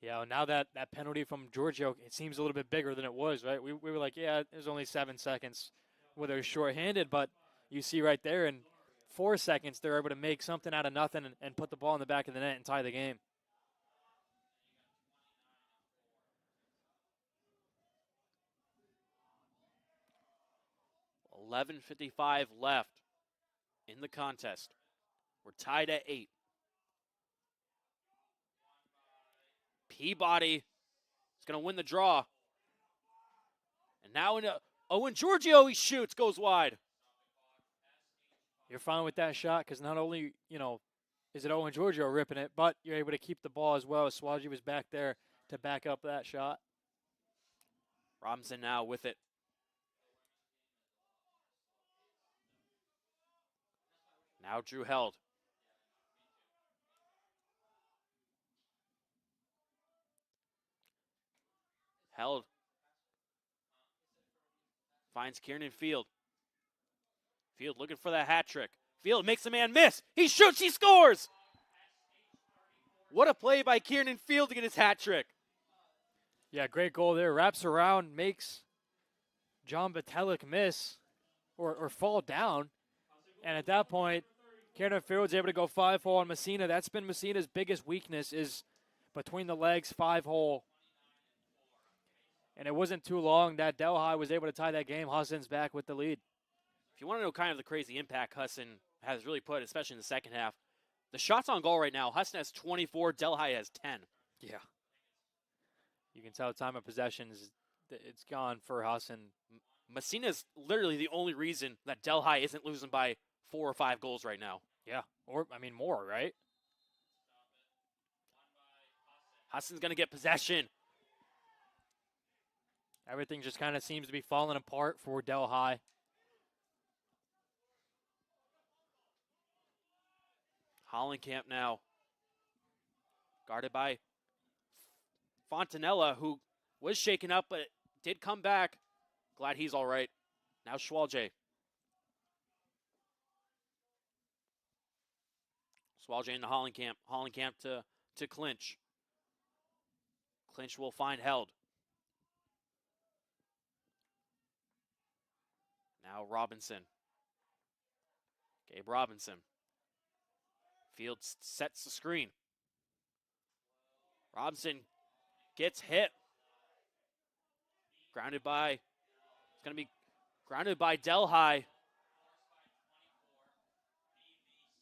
Yeah, now that penalty from Giorgio, it seems a little bit bigger than it was, right? We were like, yeah, there's only 7 seconds where they're shorthanded, but you see right there in 4 seconds, they're able to make something out of nothing and put the ball in the back of the net and tie the game. 11:55 left in the contest. We're tied at 8. Peabody is going to win the draw. And now into Owen Giorgio, he shoots, goes wide. You're fine with that shot because not only, is it Owen Giorgio ripping it, but you're able to keep the ball as well as Swaji was back there to back up that shot. Robinson now with it. Now Drew Held. Held finds Kieran Field. Field looking for that hat trick. Field makes a man miss. He shoots, he scores! What a play by Kieran Field to get his hat trick. Yeah, great goal there. Wraps around, makes John Batelik miss or fall down. And at that point, Kieran Field's able to go 5-hole on Messina. That's been Messina's biggest weakness is between the legs, 5-hole. And it wasn't too long that Delhi was able to tie that game. Husson's back with the lead. If you want to know kind of the crazy impact Husson has really put, especially in the second half, the shots on goal right now, Husson has 24, Delhi has 10. Yeah. You can tell time of possessions, it's gone for Husson. Messina's literally the only reason that Delhi isn't losing by 4 or 5 goals right now. Yeah, or, more, right? Husson's going to get possession. Everything just kind of seems to be falling apart for Delhi. Hollenkamp now. Guarded by Fontanella, who was shaken up, but did come back. Glad he's all right. Now Schwalje. Schwalje into Hollenkamp. Hollenkamp to Clinch. Clinch will find Held. Now Robinson. Gabe Robinson. Fields sets the screen. Robinson gets hit. It's going to be grounded by Delhi.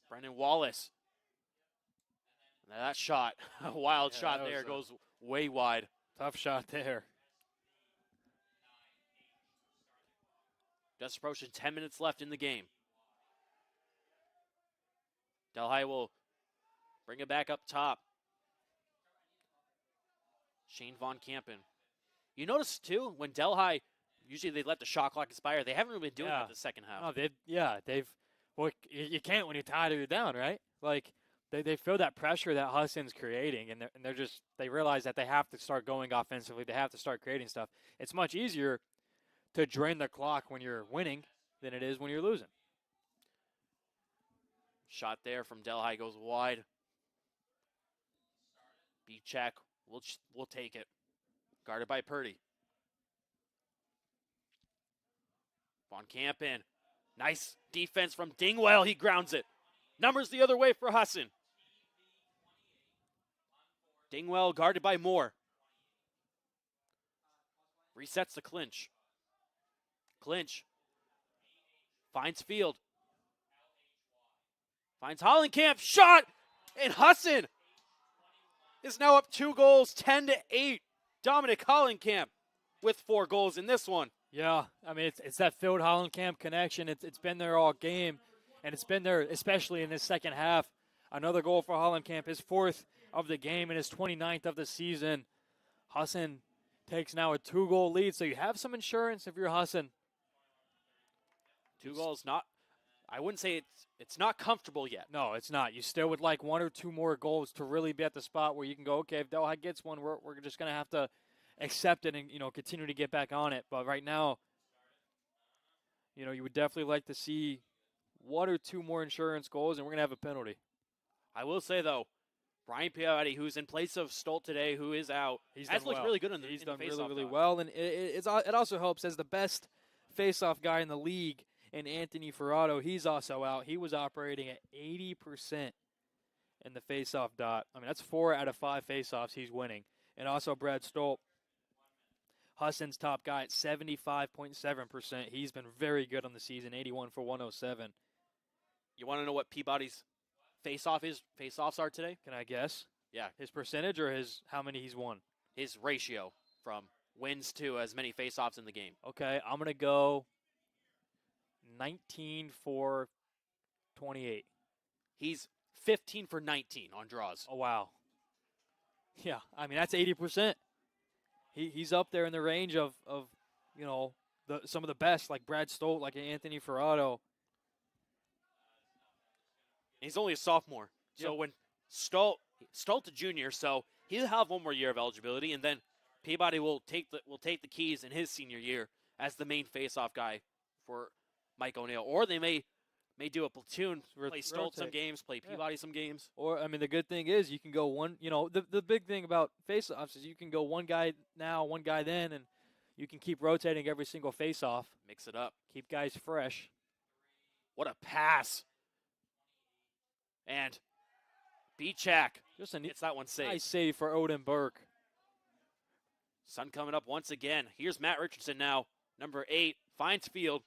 Brendan Wallace. Now that shot, a wild shot there, goes way wide. Tough shot there. Just approaching 10 minutes left in the game. Delhi will bring it back up top. Shane Von Kampen. You notice, too, when Delhi, usually they let the shot clock expire. They haven't really been doing that the second half. Oh, well, you can't when you're tied or you're down, right? Like, they feel that pressure that Husson's creating, and they realize that they have to start going offensively. They have to start creating stuff. It's much easier to drain the clock when you're winning than it is when you're losing. Shot there from Delhi goes wide. B-check. We'll take it. Guarded by Purdy. Von Kampen. Nice defense from Dingwell. He grounds it. Numbers the other way for Husson. Dingwell guarded by Moore. Resets the Clinch. Clinch. Finds Field. Finds Hollenkamp. Shot! And Husson is now up 2 goals, 10-8. Dominic Hollenkamp with 4 goals in this one. Yeah, it's that Field Hollenkamp connection. It's been there all game, and it's been there especially in this second half. Another goal for Hollenkamp, his 4th of the game and his 29th of the season. Husson takes now a 2-goal lead, so you have some insurance if you're Husson. 2 goals, I wouldn't say it's not comfortable yet. No, it's not. You still would like 1 or 2 more goals to really be at the spot where you can go, okay, if Delhi gets one, we're just going to have to accept it and, continue to get back on it. But right now, you would definitely like to see 1 or 2 more insurance goals, and we're going to have a penalty. I will say, though, Brian Peabody, who's in place of Stolt today, who is out, has looked really good in the He's in done the really, face-off really dot. well, and it also helps as the best face-off guy in the league. And Anthony Ferrato, he's also out. He was operating at 80% in the face-off dot. I mean, that's 4 out of 5 face-offs he's winning. And also Brad Stolt, Husson's top guy at 75.7%. He's been very good on the season, 81 for 107. You want to know what Peabody's face-offs are today? Can I guess? Yeah. His percentage or his how many he's won? His ratio from wins to as many face-offs in the game. Okay, I'm going to go 19 for 28. He's 15 for 19 on draws. Oh, wow. Yeah, I mean, that's 80%. He's up there in the range of some of the best, like Brad Stolt, like Anthony Ferrato. He's only a sophomore. So when Stolt a junior, so he'll have one more year of eligibility, and then Peabody will take the keys in his senior year as the main face-off guy for Mike O'Neill. Or they may do a platoon, play Stolt some games, play Peabody some games. Or, I mean, the good thing is you can go one, the big thing about face-offs is you can go one guy now, one guy then, and you can keep rotating every single face-off. Mix it up. Keep guys fresh. What a pass. And Beachak gets that one safe. Nice save for Odin Burke. Sun coming up once again. Here's Matt Richardson now, number 8, finds Field.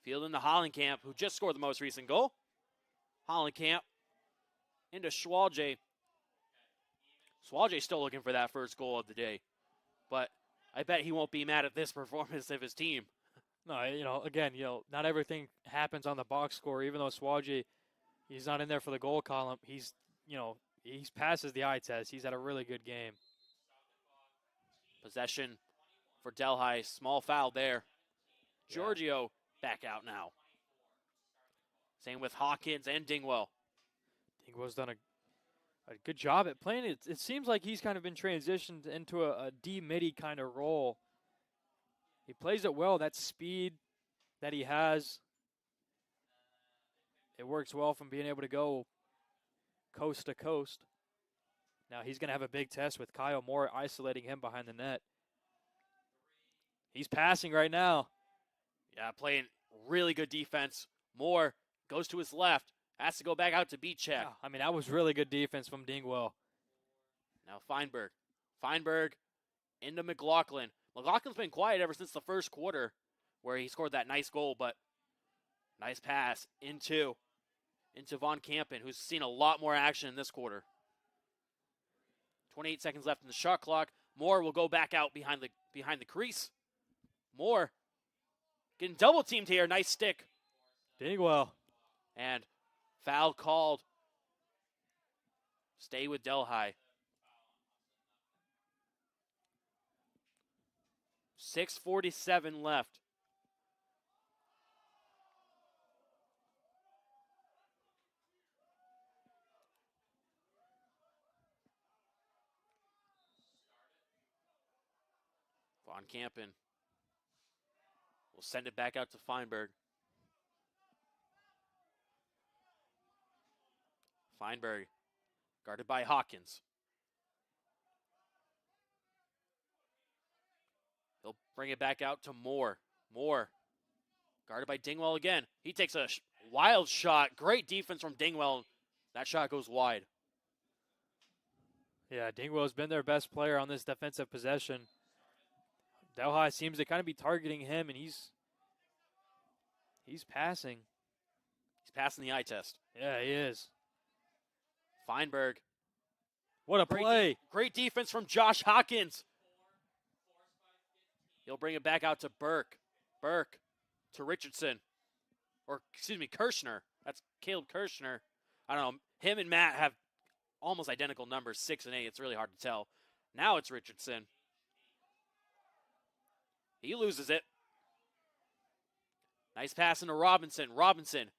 Field into Hollenkamp, who just scored the most recent goal. Hollenkamp into Schwalje. Schwalje's still looking for that first goal of the day. But I bet he won't be mad at this performance of his team. No, again, not everything happens on the box score. Even though Schwalje, he's not in there for the goal column, he's passes the eye test. He's had a really good game. Possession for Delhi. Small foul there. Giorgio back out now. Same with Hawkins and Dingwell. Dingwell's done a good job at playing it. It seems like he's kind of been transitioned into a D-midi kind of role. He plays it well. That speed that he has, it works well from being able to go coast to coast. Now he's going to have a big test with Kyle Moore isolating him behind the net. He's passing right now. Yeah, playing really good defense. Moore goes to his left. Has to go back out to Beachak. Yeah, I mean, that was really good defense from Dingwell. Now Feinberg. Feinberg into McLaughlin. McLaughlin's been quiet ever since the first quarter where he scored that nice goal, but nice pass into Von Kampen, who's seen a lot more action in this quarter. 28 seconds left in the shot clock. Moore will go back out behind the crease. Moore getting double teamed here. Nice stick. Dingwell. And foul called. Stay with Delhi. 6:47 left. Von Kampen will send it back out to Feinberg. Feinberg guarded by Hawkins. He'll bring it back out to Moore. Moore guarded by Dingwell again. He takes a wild shot. Great defense from Dingwell. That shot goes wide. Yeah, Dingwell's been their best player on this defensive possession. Delhi seems to kind of be targeting him, and he's passing. He's passing the eye test. Yeah, he is. Feinberg. What a play. Great defense from Josh Hawkins. He'll bring it back out to Burke. Burke to Richardson. Or, excuse me, Kirshner. That's Caleb Kirshner. I don't know. Him and Matt have almost identical numbers, 6 and 8. It's really hard to tell. Now it's Richardson. He loses it. Nice pass into Robinson. Robinson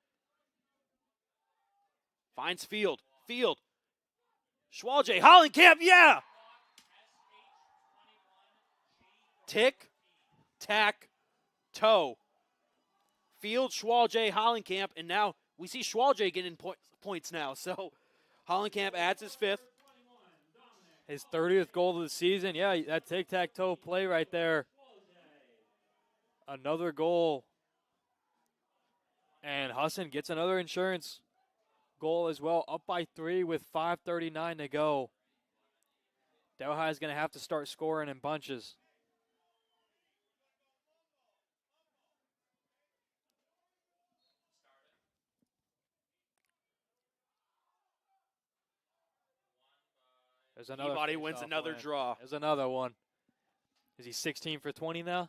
finds Field. Field. Schwalje. Hollenkamp. Yeah. Tick, tack, toe. Field, Schwalje, Hollenkamp, and now we see Schwalje getting points now. So Hollenkamp adds his 5th. His 30th goal of the season. Yeah, that tic-tac-toe play right there. Another goal. And Husson gets another insurance goal as well, up by 3 with 5:39 to go. Delhi is going to have to start scoring in bunches. There's another. Peabody wins another draw. There's another one. Is he 16 for 20 now?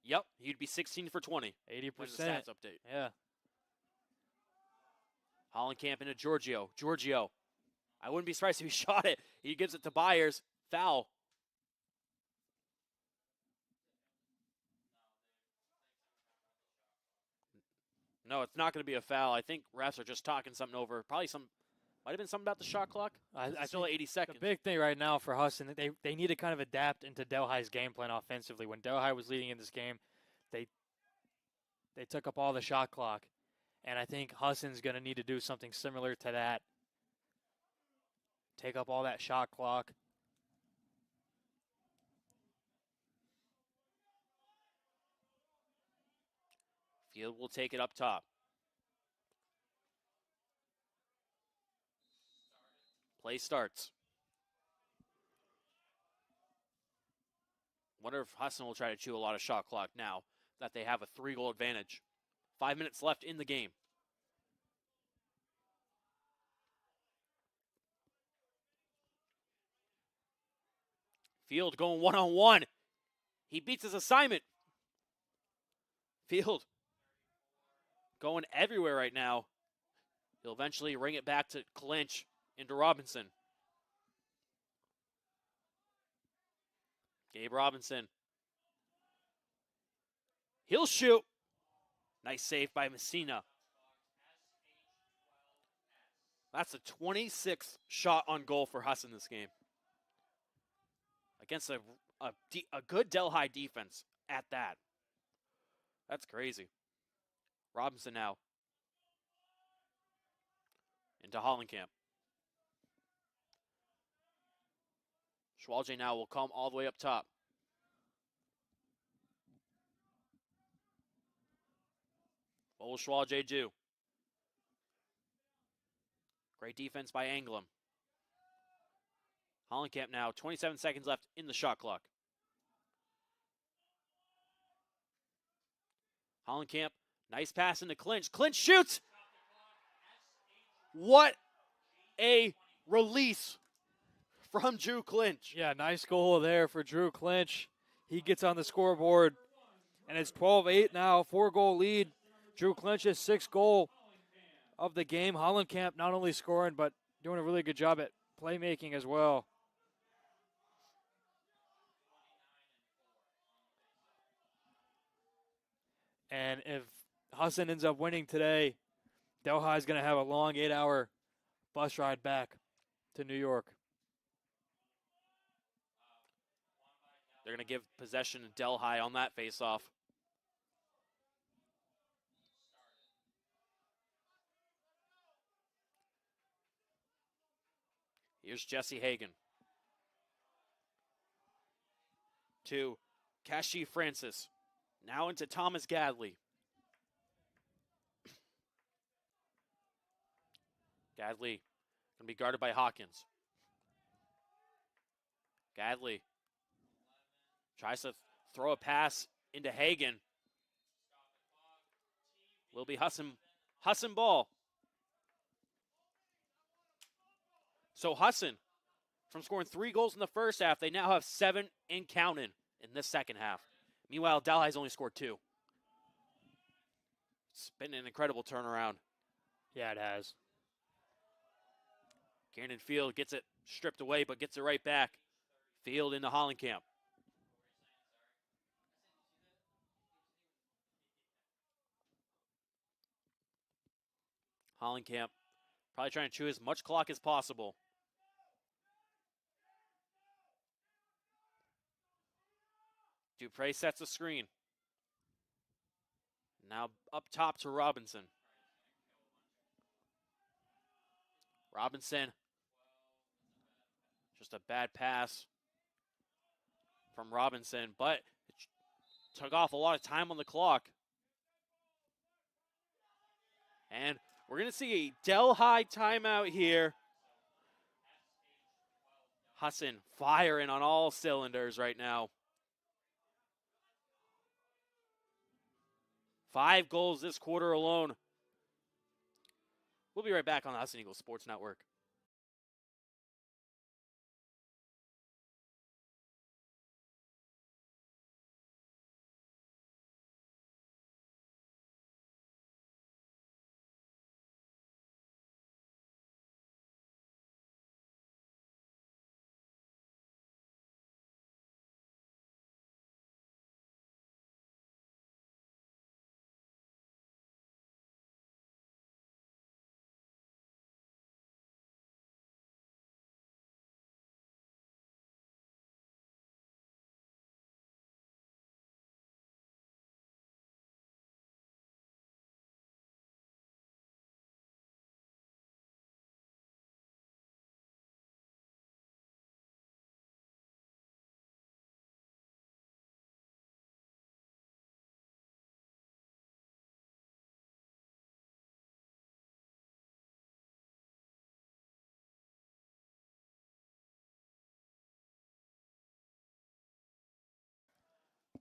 Yep, he'd be 16 for 20. 80%. Stats update. Yeah. Hollenkamp into Giorgio. Giorgio. I wouldn't be surprised if he shot it. He gives it to Byers. Foul. No, it's not going to be a foul. I think refs are just talking something over. Probably might have been something about the shot clock. I still 80 seconds. The big thing right now for Husson, they need to kind of adapt into Delhi's game plan offensively. When Delhi was leading in this game, they took up all the shot clock. And I think Husson's going to need to do something similar to that. Take up all that shot clock. Field will take it up top. Play starts. Wonder if Husson will try to chew a lot of shot clock now that they have a 3-goal advantage. 5 minutes left in the game. Field going one-on-one. He beats his assignment. Field going everywhere right now. He'll eventually ring it back to Clinch into Robinson. Gabe Robinson. He'll shoot. Nice save by Messina. That's a 26th shot on goal for Husson this game. Against a good Delhi defense at that. That's crazy. Robinson now. Into Hollenkamp. Schwalje now will come all the way up top. What will Schwalje do? Great defense by Anglem. Hollenkamp now, 27 seconds left in the shot clock. Hollenkamp, nice pass into Clinch. Clinch shoots! What a release from Drew Clinch. Yeah, nice goal there for Drew Clinch. He gets on the scoreboard, and it's 12-8 now, 4-goal lead. Drew Clinch's 6th goal of the game. Hollenkamp not only scoring, but doing a really good job at playmaking as well. And if Husson ends up winning today, Delhi is going to have a long 8-hour bus ride back to New York. They're going to give possession to Delhi on that faceoff. Here's Jesse Hagan. To Kashi Francis. Now into Thomas Gadley. Gadley going to be guarded by Hawkins. Gadley tries to throw a pass into Hagan. Will be Husson ball. So Husson, from scoring 3 goals in the first half, they now have 7 and counting in this second half. Meanwhile, Delhi's only scored 2. It's been an incredible turnaround. Yeah, it has. Kiernan Field gets it stripped away, but gets it right back. Field into Hollenkamp. Hollenkamp probably trying to chew as much clock as possible. Dupre sets the screen. Now up top to Robinson. Robinson. Just a bad pass from Robinson, but it took off a lot of time on the clock. And we're going to see a Delhi timeout here. Husson firing on all cylinders right now. 5 goals this quarter alone. We'll be right back on the Husson Eagles Sports Network.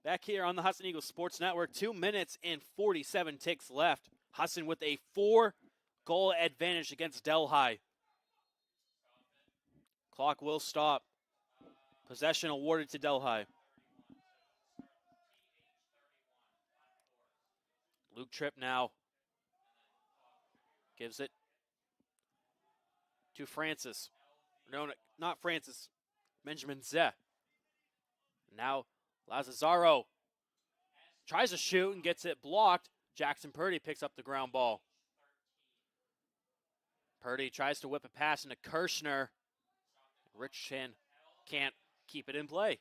Back here on the Husson Eagles Sports Network, 2 minutes and 47 ticks left. Husson with a 4-goal advantage against Delhi. Clock will stop. Possession awarded to Delhi. Luke Tripp now gives it to Francis. No, not Francis. Benjamin Zeh. Now Lazaro tries to shoot and gets it blocked. Jackson Purdy picks up the ground ball. Purdy tries to whip a pass into Kirshner. Richardson can't keep it in play.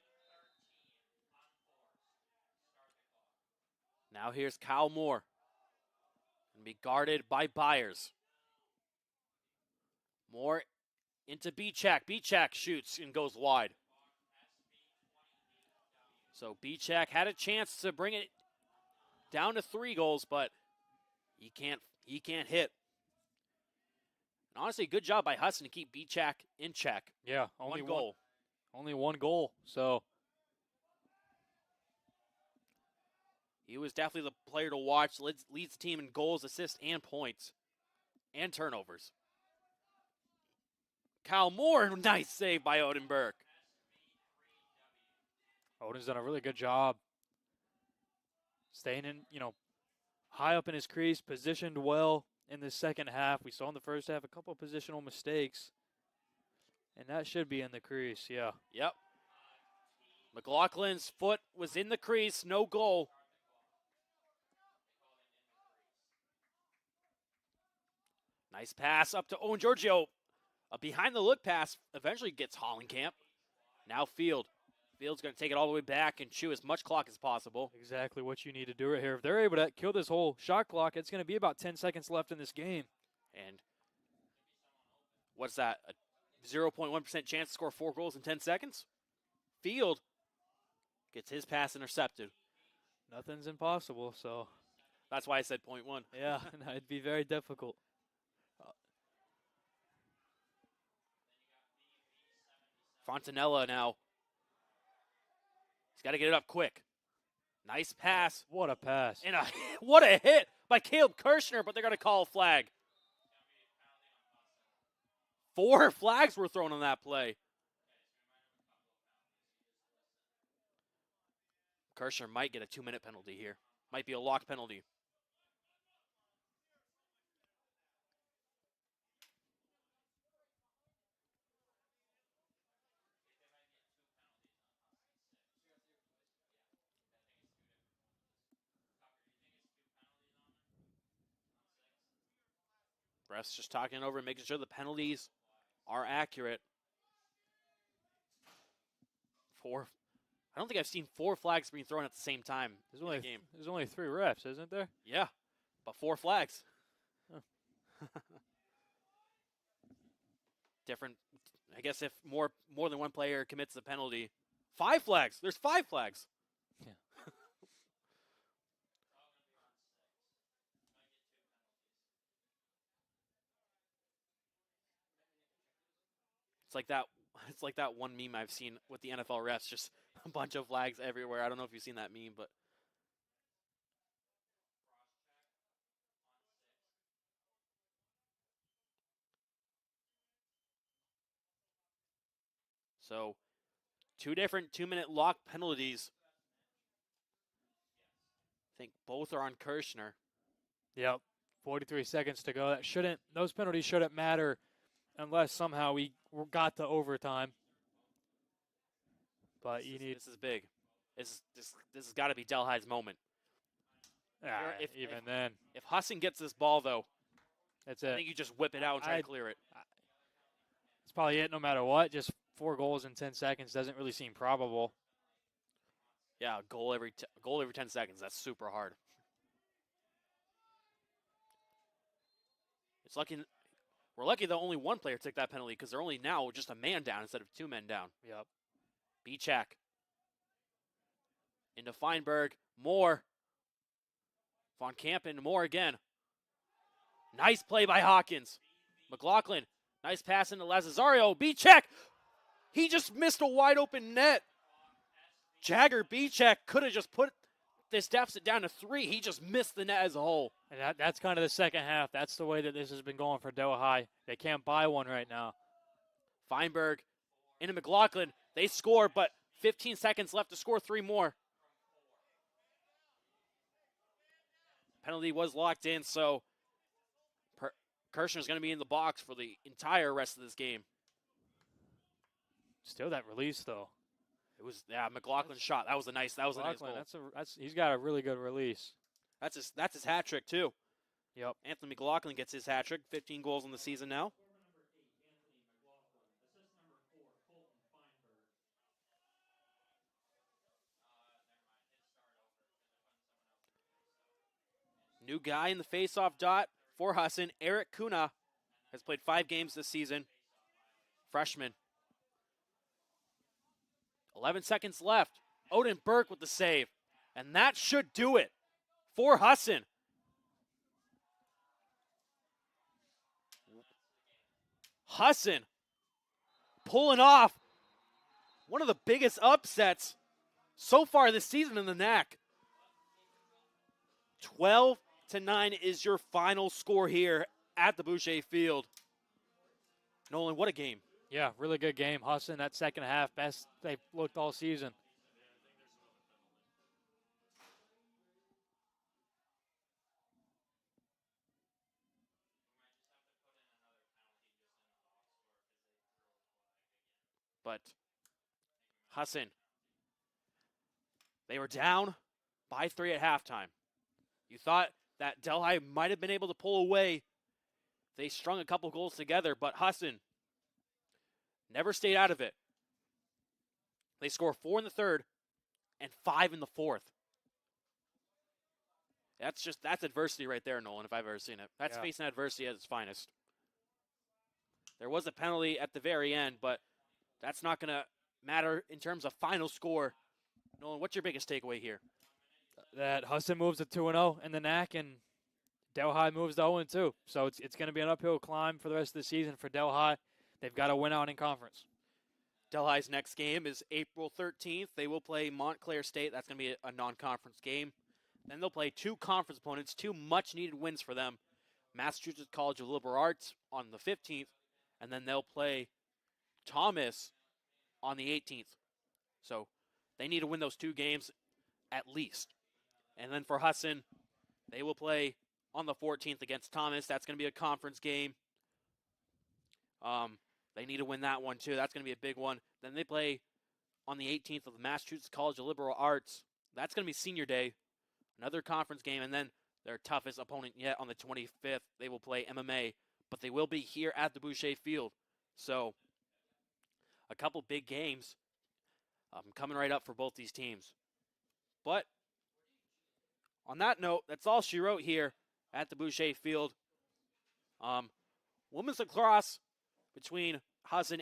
Now here's Kyle Moore. Going to be guarded by Byers. Moore into Bichak. Bichak shoots and goes wide. So Bichak had a chance to bring it down to 3 goals, but he can't hit. And honestly, good job by Husson to keep Bichak in check. Yeah, only one goal. Only 1 goal. So he was definitely the player to watch. Leads the team in goals, assists, and points, and turnovers. Kyle Moore, nice save by Odenberg. Odin's done a really good job staying in, high up in his crease, positioned well in the second half. We saw in the first half a couple of positional mistakes, and that should be in the crease, yeah. Yep. McLaughlin's foot was in the crease, no goal. Nice pass up to Owen Giorgio. A behind-the-look pass eventually gets Hollenkamp. Now Field. Field's going to take it all the way back and chew as much clock as possible. Exactly what you need to do right here. If they're able to kill this whole shot clock, it's going to be about 10 seconds left in this game. And what's that? A 0.1% chance to score 4 goals in 10 seconds? Field gets his pass intercepted. Nothing's impossible, so. That's why I said 0.1. Yeah, it'd be very difficult. Fontanella now. He's got to get it up quick. Nice pass. What a pass. And what a hit by Caleb Kirshner, but they're going to call a flag. 4 flags were thrown on that play. Kirshner might get a 2-minute penalty here. Might be a lock penalty. Refs just talking it over and making sure the penalties are accurate. 4. I don't think I've seen 4 flags being thrown at the same time There's in only a game. There's only 3 refs, isn't there? Yeah, but 4 flags. Huh. different. I guess if more than one player commits the penalty, 5 flags. There's 5 flags. Yeah. It's like that. It's like that one meme I've seen with the NFL refs, just a bunch of flags everywhere. I don't know if you've seen that meme, but so 2 different 2-minute lock penalties. I think both are on Kirshner. Yep. 43 seconds to go. Those penalties shouldn't matter unless somehow we got to overtime. But this is big. This has got to be Delhi's moment. If Husson gets this ball though, that's I it. think you just whip it out and try to clear it. It's probably it no matter what. Just 4 goals in 10 seconds doesn't really seem probable. Yeah, goal every 10 seconds. That's super hard. We're lucky that only one player took that penalty because they're only now just a man down instead of 2 men down. Yep. Bichak. Into Feinberg. Moore. Von Kampen. Moore again. Nice play by Hawkins. McLaughlin. Nice pass into Lazario. Bichak. He just missed a wide open net. Jagger Bichak could have just put this deficit down to 3. He just missed the net as a whole. And that's kind of the second half. That's the way that this has been going for Delhi. They can't buy one right now. Feinberg into McLaughlin. They score, but 15 seconds left to score 3 more. Penalty was locked in, so Kirshner's going to be in the box for the entire rest of this game. Still that release, though. It was McLaughlin's shot. That was a nice goal. He's got a really good release. That's his hat trick too. Yep. Anthony McLaughlin gets his hat trick. 15 goals in the season now. New guy in the faceoff dot for Husson. Eric Kuna has played 5 games this season. Freshman. 11 seconds left. Odin Burke with the save. And that should do it for Husson. Husson pulling off one of the biggest upsets so far this season in the NAC. 12-9 is your final score here at the Boucher Field. Nolan, what a game. Yeah, really good game. Husson, that second half, best they've looked all season. But Husson, they were down by 3 at halftime. You thought that Delhi might have been able to pull away. They strung a couple goals together, but Husson never stayed out of it. They score 4 in the third and 5 in the fourth. That's adversity right there, Nolan, if I've ever seen it. That's facing adversity at its finest. There was a penalty at the very end, but that's not going to matter in terms of final score. Nolan, what's your biggest takeaway here? That Husson moves to 2-0 in the NAC, and Delhi moves to 0-2. So it's going to be an uphill climb for the rest of the season for Delhi. They've got to win out in conference. Delhi's next game is April 13th. They will play Montclair State. That's going to be a non-conference game. Then they'll play 2 conference opponents, 2 much-needed wins for them. Massachusetts College of Liberal Arts on the 15th, and then they'll play Thomas on the 18th. So they need to win those 2 games at least. And then for Husson, they will play on the 14th against Thomas. That's going to be a conference game. They need to win that one too. That's going to be a big one. Then they play on the 18th of the Massachusetts College of Liberal Arts. That's going to be senior day. Another conference game. And then their toughest opponent yet on the 25th. They will play MMA. But they will be here at the Boucher Field. So a couple big games coming right up for both these teams. But on that note, that's all she wrote here at the Boucher Field. Women's lacrosse between Husson